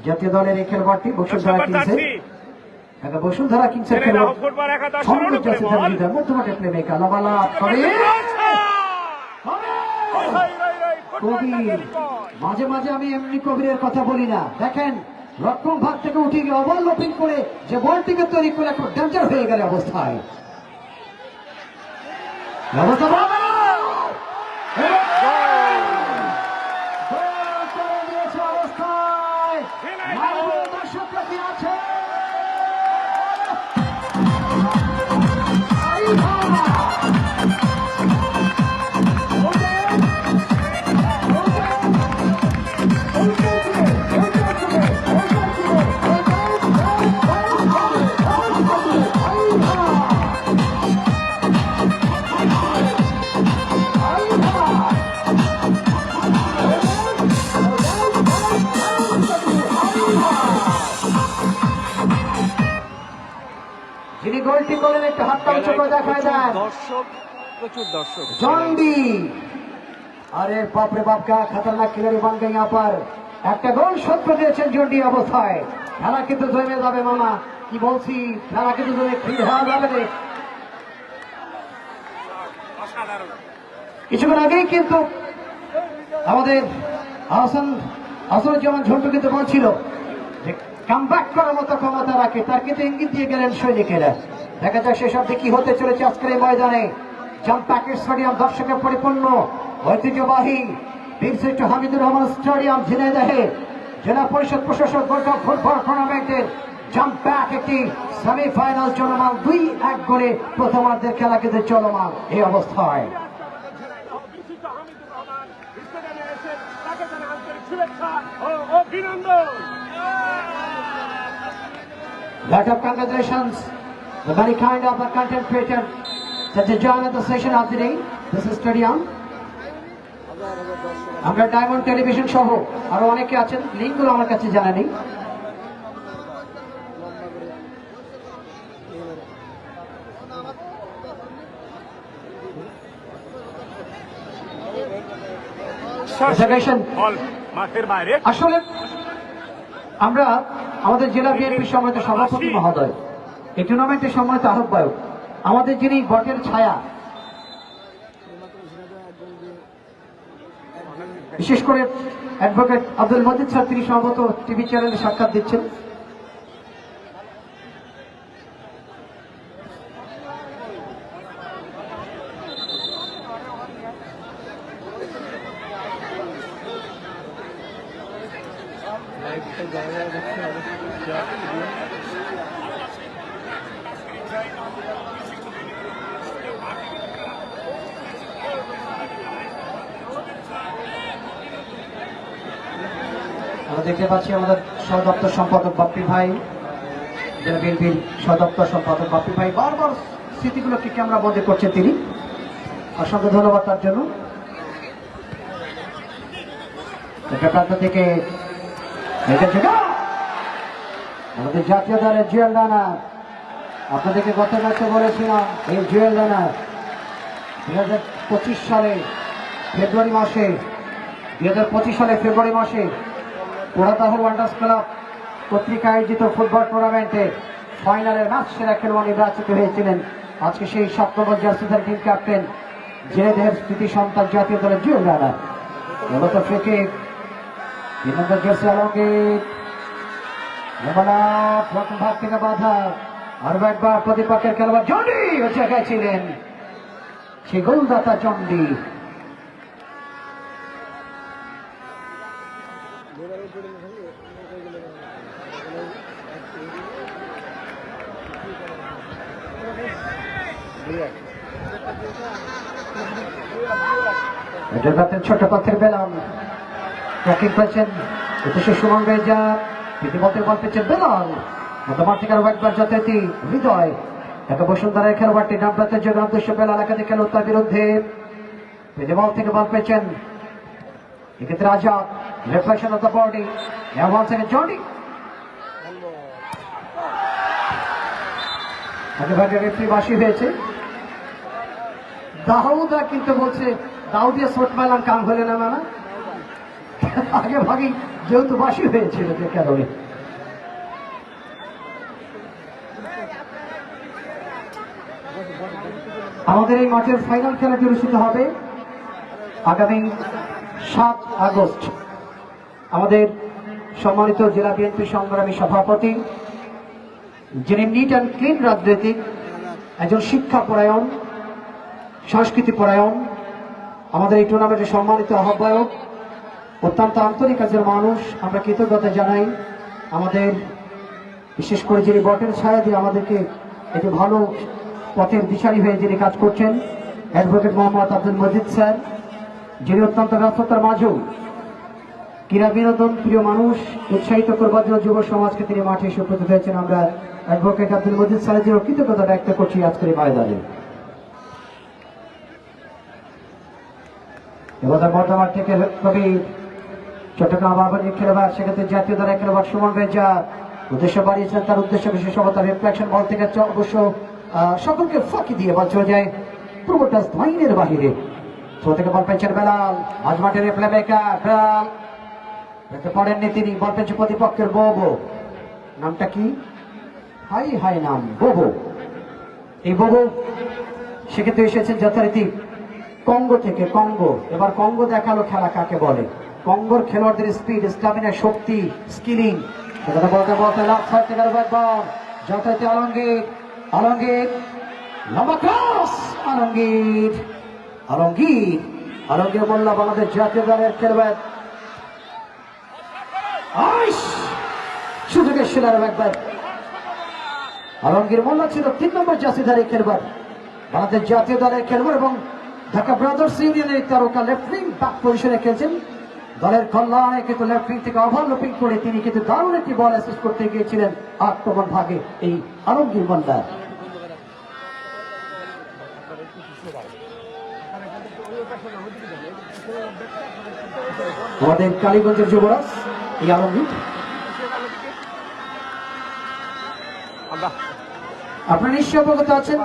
জাতীয় দলের এই খেলোয়াড়টি বসুন্ধরা কিংসের চাচ্ছি একটা বসুন্ধরা কিংসের ছেড়ে দাও খেলোয়াড় ফুটবল একাদশ জনপদ জার্সি বল হৃদয় মধ্যমাঠে প্লেমেকার লবালা করে কবির। মাঝে মাঝে আমি এমনি কবিরের কথা বলি না, দেখেন রক্ষণ ভাগ থেকে উঠে গিয়ে ওভারলোপিং করে যে বলটিকে তৈরি করে এখন ডেঞ্জার হয়ে গেল অবস্থায়। ব্যবস্থা বল! গোল করে দিয়েছে অবস্থায়। মাঠের দর্শকরা কি আছে? যিনি গোলটি করলেন একটু হাতটা উঁচু করে দেখায় দেন দর্শক, প্রচুর দর্শক। জন্ডি। अरे बाप रे बाप क्या खतरनाक खिलाड़ी बन गए यहाँ पर। একটা গোল শোধ করে দিয়েছেন জন্ডি অবস্থায়। খেলা কিন্তু জমে যাবে মামা, কি বলছি, খেলা কিন্তু জমে ফিরে হওয়া যাবে রে। অসাধারণ কিছুক্ষণ আগেই কিন্তু আমাদের আসাদুজ্জামান ঝন্টু কিন্তু বলছিল যে কামব্যাক করার মতো ক্ষমতা রাখে, তার কিন্তু ইঙ্গিত দিয়ে গেলেন সৈনিকেরা। দেখা যাক শেষ অব্দি কি হতে চলেছে আজকের এই ময়দানে। জাম্প প্যাকেট স্টেডিয়াম দর্শকে পরিপূর্ণ, ঐতিহ্যবাহী বীরশ্রেষ্ঠ হামিদুর রহমান স্টেডিয়াম ঝিনাইদহে জেলা পরিষদ প্রশাসক গোল্ড কাপ ফুটবল টুর্নামেন্টের জাম্প প্যাক একটি সেমিফাইনাল চলমান, 2-1 গোলে প্রথমার্ধের খেলা কিন্তু চলমান এই অবস্থায়। Lot of congratulations, the very kind of the content creator that they joined the session of the day. This is stadium. আমরা ডায়মন্ড টেলিভিশন সহ আরো অনেকে আছেন, লিঙ্কগুলো আমার কাছে জানা নেই। বল মাঠের বাইরে আসলে আমরা আমাদের জেলা বিএনপির সম্মানিত সভাপতি মহোদয়, এই টুর্নামেন্টের সম্মানিত আহ্বায়ক, আমাদের যিনি বটের ছায়া, বিশেষ করে অ্যাডভোকেট আব্দুল মজিদ স্যার, তিনি সম্ভবত টিভি চ্যানেলে সাক্ষাৎ দিচ্ছেন। আমরা দেখতে পাচ্ছি আমাদের সহদপ্তর সম্পাদক বাপ্পি ভাই, জেলা বিএনপির সহদপ্তর সম্পাদক বাপ্পি ভাই বারবার স্মৃতিগুলোকে ক্যামেরা বন্দী করছেন তিনি, অসংখ্য ধন্যবাদ তার জন্য। একটা প্রান্ত থেকে আমাদের জাতীয় দলের জুয়েল রানা, আপনাদেরকে গত ম্যাচে বলেছিলাম এই জুয়েল রানা 2025 সালে ফেব্রুয়ারি মাসে পোড়াতাহর ওয়ান্ডার্স ক্লাব কর্তৃক আয়োজিত ফুটবল টুর্নামেন্টে ফাইনালের ম্যাচ সেরা খেলোয়াড় নির্বাচিত হয়েছিলেন আজকে সেই 7 নম্বর জার্সিধারী টিম ক্যাপ্টেন জেনেদের স্মৃতি সন্তান জাতীয় দলের জিও রানার মূলত ফ্রিকে 3 নম্বর জার্সি আলমগীর প্রথম ভাগ থেকে বাধা আরো একবার প্রতিপক্ষের খেলোয়াড় জন্ডি ও জায়গায় ছিলেন সেই গোলদাতা জন্ডি। ছোট পথের বেলাম ট্র্যাকিং পেয়েছেন উদ্দেশ্য সুমন রেজা রীতিমতের বল পেয়েছেন বেলাল মতামত থেকে আরো একবার যথারীতি হৃদয় একে বসুন্ধরার খেলোয়াড়টি ডান প্রান্তের জন্য উদ্দেশ্য বেলাল একাধিক খেলোয়াড় তার বিরুদ্ধে বল থেকে বল পেয়েছেন এক্ষেত্রে Azad reflection of the body ball থেকে জনি আগে ভাগে রেফারি বাসি হয়েছে দাউদা কিন্তু বলছে দাউদিয়া শট মারলাম কাম হলে না না আগে ভাগে যেহেতু বাসি হয়েছিল যে কারণে আমাদের এই মাঠের ফাইনাল খেলাটি অনুষ্ঠিত হবে আগামী 7 আগস্ট। আমাদের সম্মানিত জেলা বিএনপি সংগ্রামী সভাপতি যিনি নিট অ্যান্ড ক্লিন রাজনীতিক একজন শিক্ষা পরায়ণ সংস্কৃতি পরায়ণ আমাদের এই টুর্নামেন্টের সম্মানিত আহ্বায়ক অত্যন্ত আন্তরিক একজন মানুষ আমরা কৃতজ্ঞতা জানাই আমাদের বিশেষ করে যিনি বটের ছায়া দিয়ে আমাদেরকে একটি ভালো পথের দিশারি হয়ে যিনি কাজ করছেন অ্যাডভোকেট মোহাম্মদ আব্দুল মজিদ স্যার যিনি অত্যন্ত ব্যস্ততার মাঝেও ক্রীড়া বিনোদন প্রিয় মানুষ উৎসাহিত করবার জন্য যুব সমাজকে তিনি মাঠে এসে উপস্থিত হয়েছেন। আমরা অ্যাডভোকেট আব্দুল মজিদ স্যারের জন্য কৃতজ্ঞতা ব্যক্ত করছি আজকের এই ময়দানে। এবার বর্তমান থেকে কবি চট্টগ্রাম আবাহনী খেলোয়াড় সেক্ষেত্রে জাতীয় দলের খেলোয়াড় সুমন রেজা উদ্দেশ্য বাড়িয়েছেন তার উদ্দেশ্য বিশেষত রিফ্লেকশন বল থেকে অবশ্য সকলকে ফাঁকি দিয়ে বল চলে যায় পুরোটা লাইনের বাহিরে থ্রো থেকে বল পেয়েছেন বেলাল মাঝ মাঠের প্লে মেকার বেলাল পড়েননি তিনি বল পেয়েছে প্রতিপক্ষের বোবো নামটা কি হাই হাই নাম বোবো এই বোবো সেক্ষেত্রে এসেছেন যথারীতি কঙ্গো থেকে কঙ্গো এবার কঙ্গো দেখালো খেলা কাকে বলে কঙ্গোর খেলোয়াড়দের স্পিড স্টামিনা শক্তি স্কিলিং বলতে বলতে লাস্ট ফাইট থেকে একবার যথারীতি আলমগীর আলমগীর লম্বা ক্রস আলমগীর আলমগীর আলমগীর মোল্লা বাংলাদেশ জাতীয় দলের খেলোয়াড় সুযোগের শিলার একবার আলমগীর মোল্লা ছিল 3 নম্বর জার্সিধারী খেলোয়াড় বাংলাদেশ জাতীয় দলের খেলোয়াড় এবং ঢাকা ব্রাদার্স ইউনিয়নের তারকা লেফট উইং ব্যাক পজিশনে খেলছেন দলের কল্যাণে কিন্তু লেফট উইং থেকে ওভারলোপিং করে তিনি কিন্তু দারুণ একটি বল অ্যাসিস্ট করতে গিয়েছিলেন আক্রমণ ভাগে এই আলমগীর মোল্লা। আমাদের কালীগঞ্জের যুবরাজ এই আলমগীর আপনারা নিশ্চয় অবগত আছেন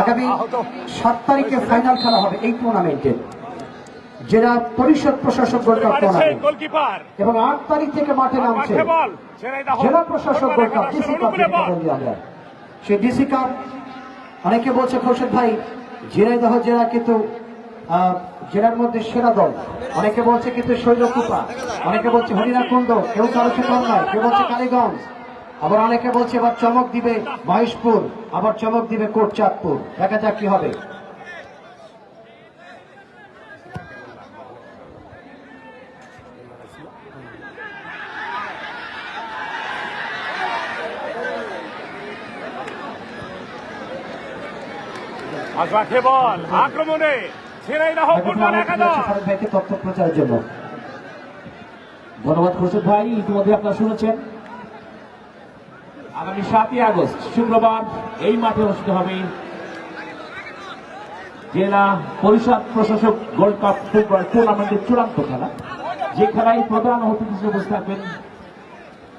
আগামী 7 তারিখে ফাইনাল খেলা হবে এই টুর্নামেন্টের জেলা পরিষদ প্রশাসক গোল্ড কাপ টুর্নামেন্ট এবং 8 তারিখ থেকে মাঠে নামছে জেলা প্রশাসক গোল্ড কাপ ডিসি কাপ আমরা সেই ডিসি কাপ অনেকে বলছে খোরশেদ ভাই ঝিনাইদহ জেলা কিন্তু জেলার মধ্যে সেরা দল অনেকে বলছে কিন্তু শৈলকুপা অনেকে বলছে হরিণাকুণ্ড কেউ কারো সে কম নয় কেউ বলছে কালীগঞ্জ আবার অনেকে বলছে এবার চমক দিবে মহেশপুর আবার চমক দিবে কোটচাঁদপুর দেখা যাক কি হবে। আক্রমণে তথ্য প্রচারের জন্য ধন্যবাদ খোরশেদ ভাই। ইতিমধ্যে আপনারা শুনেছেন আগামী 7 আগস্ট শুক্রবার এই মাঠে অনুষ্ঠিত হবে জেলা পরিষদ প্রশাসক গোল্ড কাপ ফুটবল টুর্নামেন্টের চূড়ান্ত খেলা যে খেলায় প্রধান অতিথি হিসেবে বসে থাকবেন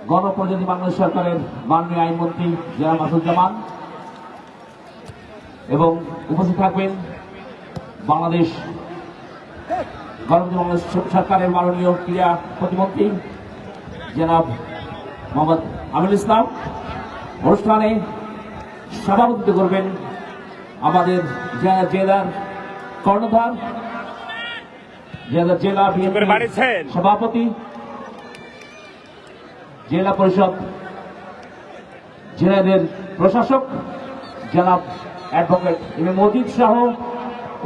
গণপ্রজাতন্ত্রী বাংলাদেশ সরকারের মাননীয় আইনমন্ত্রী জনাব মাসুজ্জামান এবং উপস্থিত থাকবেন বাংলাদেশ গণপ্রজাতন্ত্রী বাংলাদেশ সরকারের মাননীয় ক্রীড়া প্রতিমন্ত্রী জনাব মোহাম্মদ আমিনুল ইসলাম। অনুষ্ঠানে সভাপতিত্ব করবেন আমাদের জেলার কর্ণধার, জেলা বিএনপি বাড়িছেন সভাপতি, জেলা পরিষদ জেলাদের প্রশাসক জনাব অ্যাডভোকেট ইমাম মজিদ সহ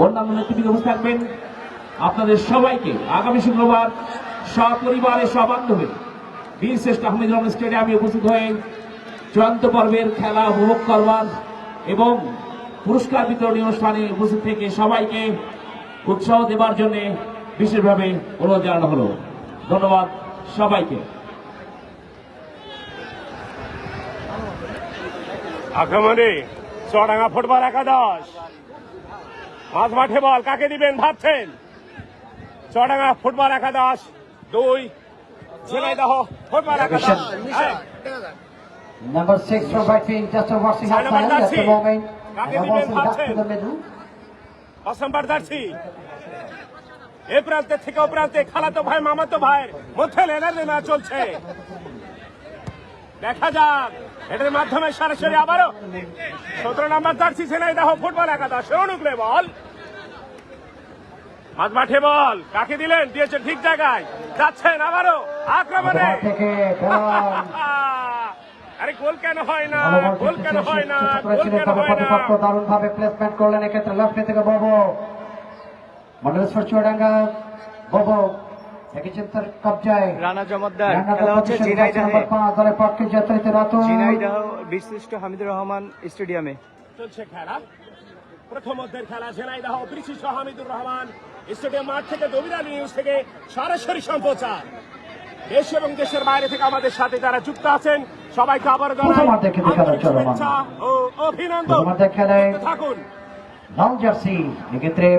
অন্যান্য নেতৃবৃন্দ উপস্থিত থাকবেন। আপনাদের সবাইকে আগামী শুক্রবার সপরিবারে সবান্ধবে বীরশ্রেষ্ঠ আহমেদ রহমান স্টেডিয়ামে উপস্থিত হয়ে চূড়ান্ত পর্বের খেলা উপভোগ করবার এবং পুরস্কার বিতরণী অনুষ্ঠানে উপস্থিত থেকে সবাইকে উৎসাহ দেবার জন্য বিশেষভাবে অনুরোধ জানানো হলো। ধন্যবাদ সবাইকে। আক্রমণে চুয়াডাঙ্গা ফুটবল একাদশ মাঝ মাঠে বল কাকে দিবেন ভাবছেন? চুয়াডাঙ্গা ফুটবল একাদশ 2, ঝিনাইদহ ফুটবল একাদশ 1। Number 6 from right wing, just a watching Sign number outside at the 13. moment. Kake And diben also back to bhagchen. the middle. অসম্বার জার্সি এ প্রান্তে থেকে ও প্রান্তে খালাতো ভাই মামাতো ভাইয়ের মধ্যে লেনার ম্যাচ চলছে। দেখা যাক এটার মাধ্যমে সরাসরি আবারও 17 নম্বর জার্সি ঝিনাইদহ ফুটবল একাদশ অনুকূলে বল মাঝ মাঠে বল কাকে দিলেন? দিয়েছে ঠিক জায়গায়, যাচ্ছেন আবারও আক্রমণে। Back থেকে ball. আরে গোল কেন হয় না? ভালো বল গোল কেন হয় না? গোল কেন হয় না? প্রতিপক্ষ দারুণ ভাবে প্লেসমেন্ট করলেন এক্ষেত্রে লেফট থেকে ববো মন্ডল স্পোর্টস চুয়াডাঙ্গা ববো দেখেছেন তার কবজায় রানা জমাদ্দার। খেলা হচ্ছে ঝিনাইদহে, দলের পক্ষে যাত্রীতে রাত ঝিনাইদহ বীরশ্রেষ্ঠ হামিদুর রহমান স্টেডিয়ামে চলছে খেলা। প্রথম অর্ধের খেলা ঝিনাইদহ বীরশ্রেষ্ঠ হামিদুর রহমান স্টেডিয়াম মাঠ থেকে দবিরানি নিউজ থেকে সরাসরি সম্প্রচার। দেশ এবং দেশের বাইরে থেকে আমাদের সাথে যারা যুক্ত আছেন সবাইকে আবারও জানাই প্রথম অর্ধের খেলা আন্তরিক চলমান। শুভেচ্ছা ও অভিনন্দন। প্রথম অর্ধের খেলায় দেখতে থাকুন। লাল জার্সি এক্ষেত্রে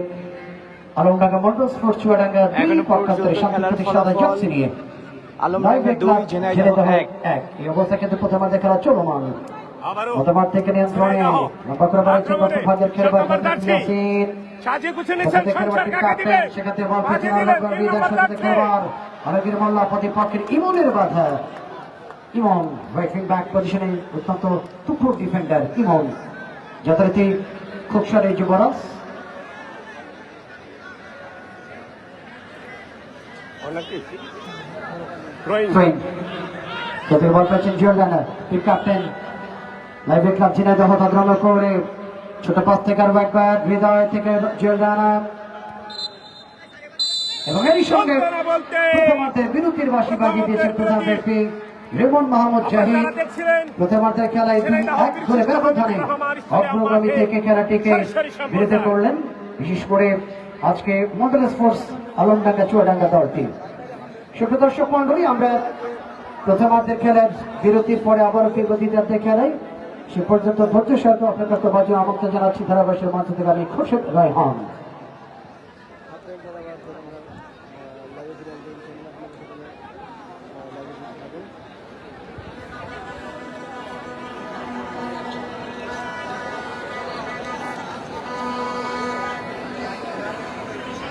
আলমডাঙ্গা মন্ডল স্পোর্টস চুয়াডাঙ্গা এখনো দুই পক্ষান্তরে পর্যন্ত খেলার শান্তিপ্রতীক সাদা ফলাফল জার্সি নিয়ে আলমডাঙ্গা 2, ঝিনাইদহ 1। এই অবস্থা কিন্তু প্রথম অর্ধের খেলা চলমান। আবারও মধ্যমাঠ থেকে নিয়ন্ত্রণে লম্বা করে বাড়াচ্ছে প্রথম ভাগের খেলোয়াড় ইয়াসিন সাজিয়ে গুছিয়ে নিচ্ছেন সংসার কাকে দিবে? সেক্ষেত্রে বল কাকে পেছনে দিবেন? আলোকন 3 বিদায় নম্বর সাথে যাচ্ছে। খেলোয়াড় আলমগীর মোল্লা প্রতিপক্ষের ইমনের বাধা। ইমন ওয়েটিং ব্যাক পজিশনে অত্যন্ত তুখোর ডিফেন্ডার ইমন যথারীতি খুব সারে যুবরাজ Throwing. ট্রেন তোদের বল পেয়েছেন জর্ডানা টিম ক্যাপ্টেন লাইভে ক্লাব ঝিনাইদহ তাদ্রম করে ছোট পাস থেকে আরো একবার হৃদয় থেকে জর্ডানা এবং এরই সঙ্গে বলতে না বলতে প্রথমার্ধের বিরতির বাঁশি বাজিয়ে দিয়েছেন প্রধান ব্যক্তি রেমন মাহমুদ জাহিদ। আপনারা দেখছিলেন প্রথমার্ধের খেলায় 2-1 করে ব্যবধানে অগ্রগামী থেকে খেলাটিকে বিরতি করলেন বিশেষ করে আজকে মন্ডল স্পোর্টস আলমডাঙ্গা চুয়াডাঙ্গা দলটি। সুপ্রিয় দর্শক মন্ডলী, আমরা প্রথমার্ধের খেলার বিরতির পরে আবারও ফিরব দ্বিতীয়ার্ধের খেলায়। সে পর্যন্ত ধৈর্য সহকারে অপেক্ষা করবার জন্য আমন্ত্রণ জানাচ্ছি ধারাভাষ্যের মঞ্চ থেকে আমি খুরশেদ রায়হান।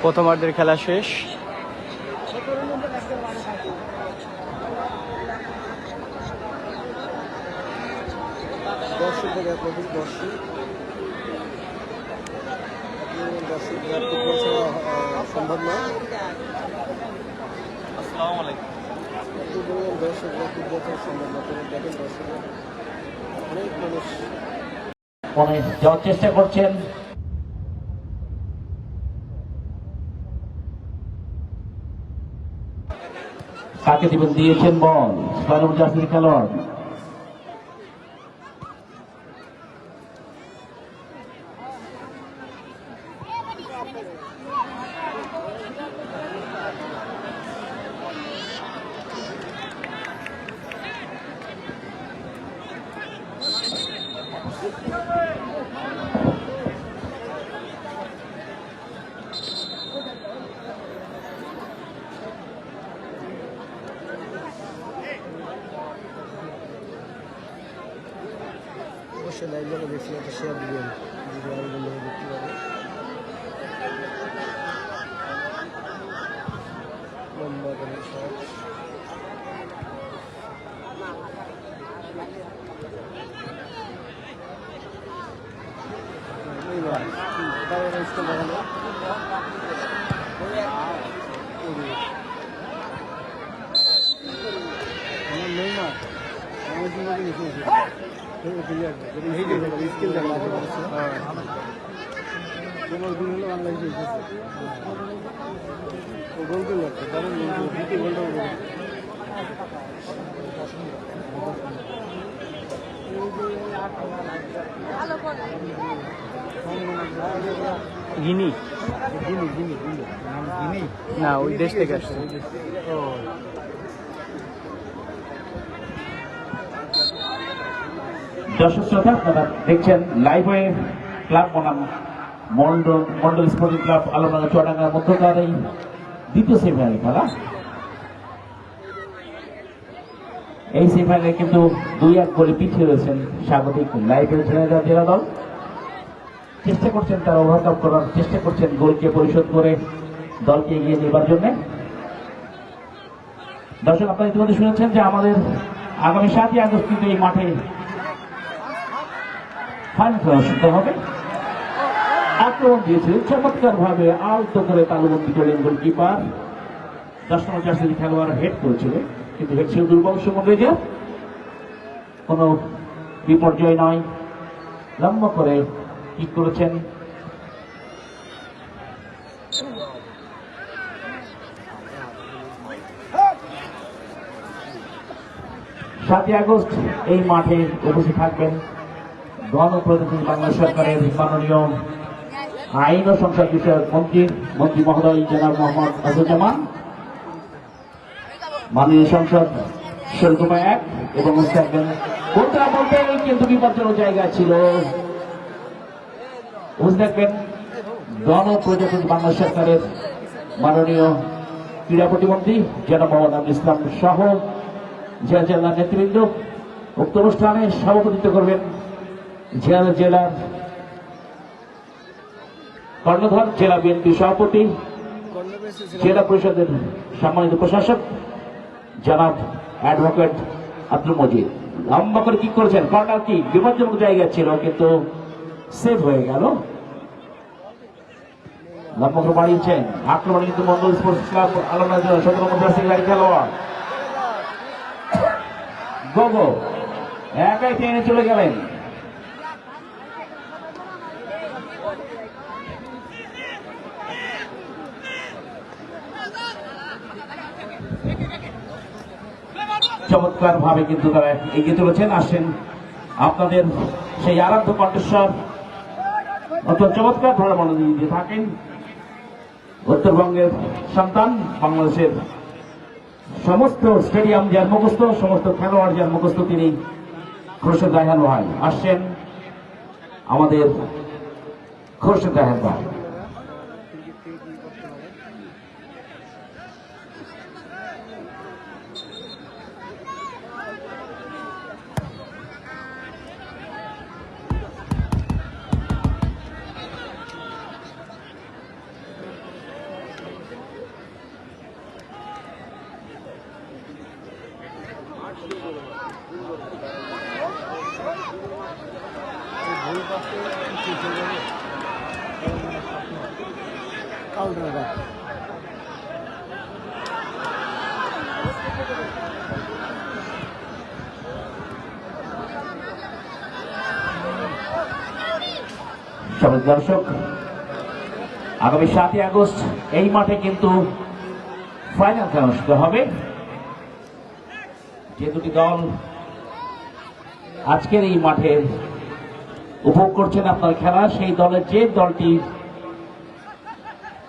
প্রথমার্ধের খেলা শেষ। সম্ভব না। অনেক মানুষ মনে যাওয়ার চেষ্টা করছেন। কাকে দিবেন? দিয়েছেন বল স্কয়ার জার্সির খেলোয়াড় অবশ্যই লাইভ যারা দেখছিলেন একটা শেয়ার দিবেন, যদি আরো বন্ধুরা দেখতে পাবে। লম্বা করে শট। এই স্কুল দেখালো আমার নেই না আমার জন্য স্কিল দেখালো তোমার দিন হলো বাংলাদেশে ও গোল করলো কারণ দ্বিতীয় গোলটা গিনি না ওই দেশ থেকে আসছে দর্শক শ্রোতা, আপনারা দেখছেন লাইভে ক্লাব বনাম মন্ডল স্পোর্টিং ক্লাব আলমডাঙ্গা চুয়াডাঙ্গার মধ্যকার এই দ্বিতীয় সেমিফাইনাল খেলা। এই সেমিফাইনালে কিন্তু 2-1 গোলে পিছিয়ে রয়েছেন স্বাগতিক লাইভের জেলা দল। চেষ্টা করছেন তারা ওভারকাম করার চেষ্টা করছেন, গোলকে পরিশোধ করে দলকে এগিয়ে নেবার জন্য। দর্শক, আপনারা ইতিমধ্যে শুনেছেন যে আমাদের আগামী 7ই আগস্ট কিন্তু এই মাঠে ফাইনাল খেলা অনুষ্ঠিত হবে। আক্রমণ দিয়েছিলেন চমৎকার ভাবে আলতো করে তালুবন্দি করলেন গোলকিপার। 10 নম্বর জার্সি খেলোয়াড় হেড করেছিলেন, কিন্তু হেড ছিল দুর্বল সুমন রেজা। কোন বিপর্যয় নয়, লম্বা করে কিক করেছেন। সাতই আগস্ট এই মাঠে উপস্থিত থাকবেন গণপ্রজাতন্ত্রী বাংলাদেশ সরকারের মাননীয় আইন ও সংসদ বিষয়ক মন্ত্রী মহোদয় জনাব মোহাম্মদ আসাদুজ্জামান, মাননীয় সংসদ শৈলকুপা 1 এবং থাকবেন বলতে কিন্তু বিপজ্জনক জায়গা ছিল। থাকবেন গণপ্রজাতন্ত্রী বাংলাদেশ সরকারের মাননীয় ক্রীড়া প্রতিমন্ত্রী জনাব মোহাম্মদ ইসলাম সহ জেলার নেতৃবৃন্দ। উক্ত অনুষ্ঠানে সভাপতিত্ব করবেন জেলার কর্ণধার, জেলা বিএনপি সভাপতি, জেলা পরিষদের সম্মানিত প্রশাসক জনাব অ্যাডভোকেট আব্দুল মজিদ। লম্বা করে কি করেছেন, কর্নার কি বিপজ্জনক জায়গা ছিল কিন্তু সেভ হয়ে গেল। লম্বা করে বাড়িয়েছেন, আক্রমণ কিন্তু মন্ডল স্পোর্টস ক্লাব আলমডাঙ্গা 17 নম্বর জার্সি গাড়ি খেলোয়াড় গোগো একাই টেনে চলে গেলেন। চমৎকার ভাবে কিন্তু তারা এগিয়ে চলেছেন। আসেন আপনাদের সেই আরাধ্য কণ্ঠস্বর অত্যন্ত চমৎকার ভাবে মনোযোগ দিয়ে থাকেন। উত্তরবঙ্গের সন্তান, বাংলাদেশের সমস্ত স্টেডিয়াম যার মুখস্থ, সমস্ত খেলোয়াড় যার মুখস্থ, তিনি খোরশেদ রায়হান ভাই। আসছেন আমাদের খোরশেদ রায়হান ভাই। দর্শক, আগামী 7ই আগস্ট এই মাঠে কিন্তু ফাইনাল খেলা অনুষ্ঠিত হবে। যে দুটি দল আজকের এই মাঠে উপভোগ করছেন আপনার খেলা, সেই দলের যে দলটি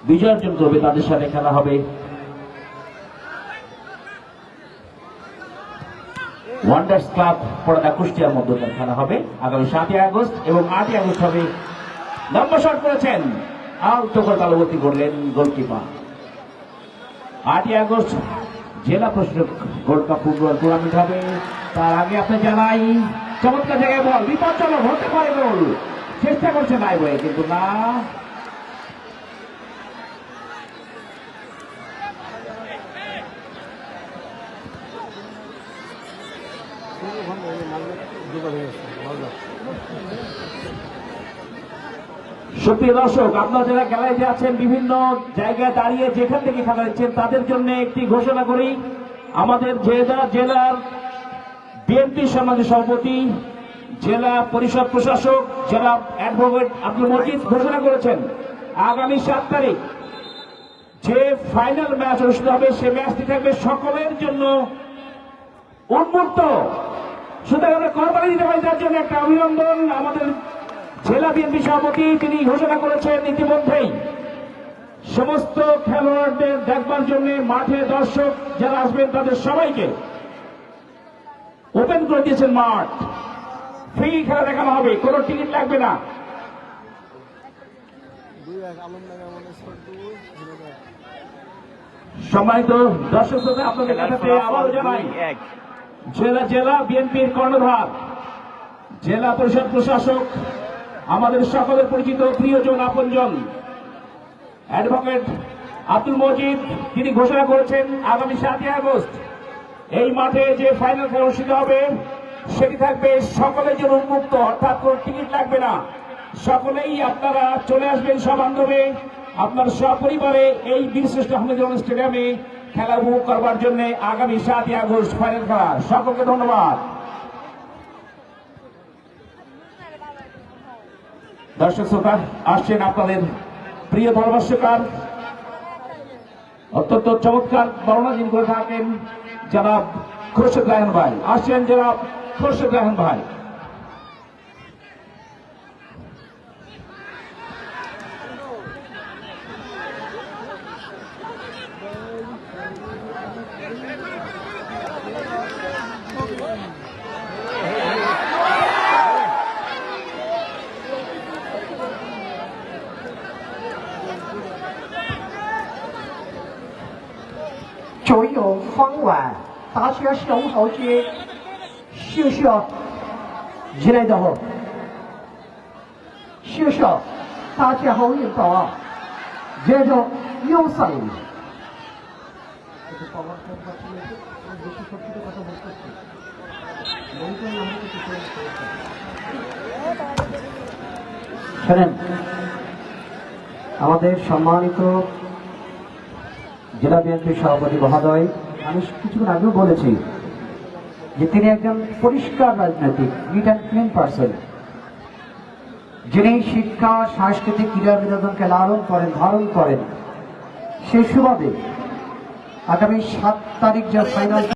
বিজয় অর্জন করবে তাদের সাথে খেলা হবে ওয়ান্ডার্স ক্লাব পড়াদা কুষ্টিয়ার মধ্যে খেলা হবে আগামী 7ই আগস্ট। এবং 8ই আগস্ট হবে। লম্বা শট করেছেন, আলতো করে তালুবন্দি করলেন গোলকিপার। 8ই আগস্ট জেলা প্রশাসক গোল্ড কাপ ফুটবল টুর্নামেন্ট হবে। তার আগে আপনি জানাই, চমৎকার জায়গায় বল, বিপজ্জনক হতে পারে গোল, চেষ্টা করছে নাই বয়ে, কিন্তু না। সুপ্রিয় দর্শক, আপনারা যারা গ্যালারিতে আছেন, বিভিন্ন জায়গায় দাঁড়িয়ে যেখান থেকে খেলা দেখছেন, তাদের জন্য একটি ঘোষণা করি। আমাদের জেলার বিএনপি সমাজের সভাপতি, জেলা পরিষদ প্রশাসক, জেলা অ্যাডভোকেট আব্দুল মজিদ ঘোষণা করেছেন আগামী 7 তারিখ যে ফাইনাল ম্যাচ অনুষ্ঠিত হবে, সে ম্যাচটি থাকবে সকলের জন্য উন্মুক্ত। সুতরাং আমরা করবানি দিতে পারি, তার জন্য একটা অভিনন্দন। আমাদের জেলা বিএনপি সভাপতি তিনি ঘোষণা করেছেন ইতিমধ্যেই সমস্ত খেলোয়াড়দের দেখবার জন্য মাঠে দর্শক যারা আসবেন তাদের সবাইকে ওপেন করে দিয়েছেন মাঠ। ফ্রি খেলা দেখানো হবে, কোনো টিকিট লাগবে না। সম্মানিত দর্শক শ্রোতা, আপনাদের কাছে আবারও জানাই, জেলা বিএনপির কর্ণধার, জেলা পরিষদ প্রশাসক, আমাদের সকলের পরিচিত প্রিয়জন আপনজন অ্যাডভোকেট আব্দুল মজিদ তিনি ঘোষণা করেছেন আগামী 7 আগস্ট এই মাঠে যে ফাইনাল খেলা অনুষ্ঠিত হবে সেটি থাকবে সকলের জন্য উন্মুক্ত, অর্থাৎ কোনো টিকিট লাগবে না। সকলেই আপনারা চলে আসবেন সবান্ধবে, আপনার সপরিবারে এই বীরশ্রেষ্ঠ আহমেদ স্টেডিয়ামে খেলা উপভোগ করবার জন্য আগামী 7 আগস্ট ফাইনাল খেলা। সকলকে ধন্যবাদ। দর্শক শ্রোতা, আসছেন আপনাদের প্রিয় ধারাভাষ্যকার, অত্যন্ত চমৎকার বর্ণনা যিনি করে থাকেন জনাব খোরশেদ রায়হান ভাই। আসছেন জনাব খোরশেদ রায়হান ভাই।左右方碗大家小好些秀秀进来的后秀秀大家好运到啊这种优胜শোনেন, আমাদের সম্মানিত জেলা বিএনপির সভাপতি মহোদয়, আমি কিছুক্ষণ আগেও বলেছি যে তিনি একজন পরিষ্কার রাজনৈতিক নিট অ্যান্ড ক্লিন পার্সন, যিনি শিক্ষা, সাংস্কৃতিক, ক্রীড়া, বিনোদনকে লালন করেন, ধারণ করেন। সেই সুবাদে আগামী 7 তারিখ যে ফাইনাল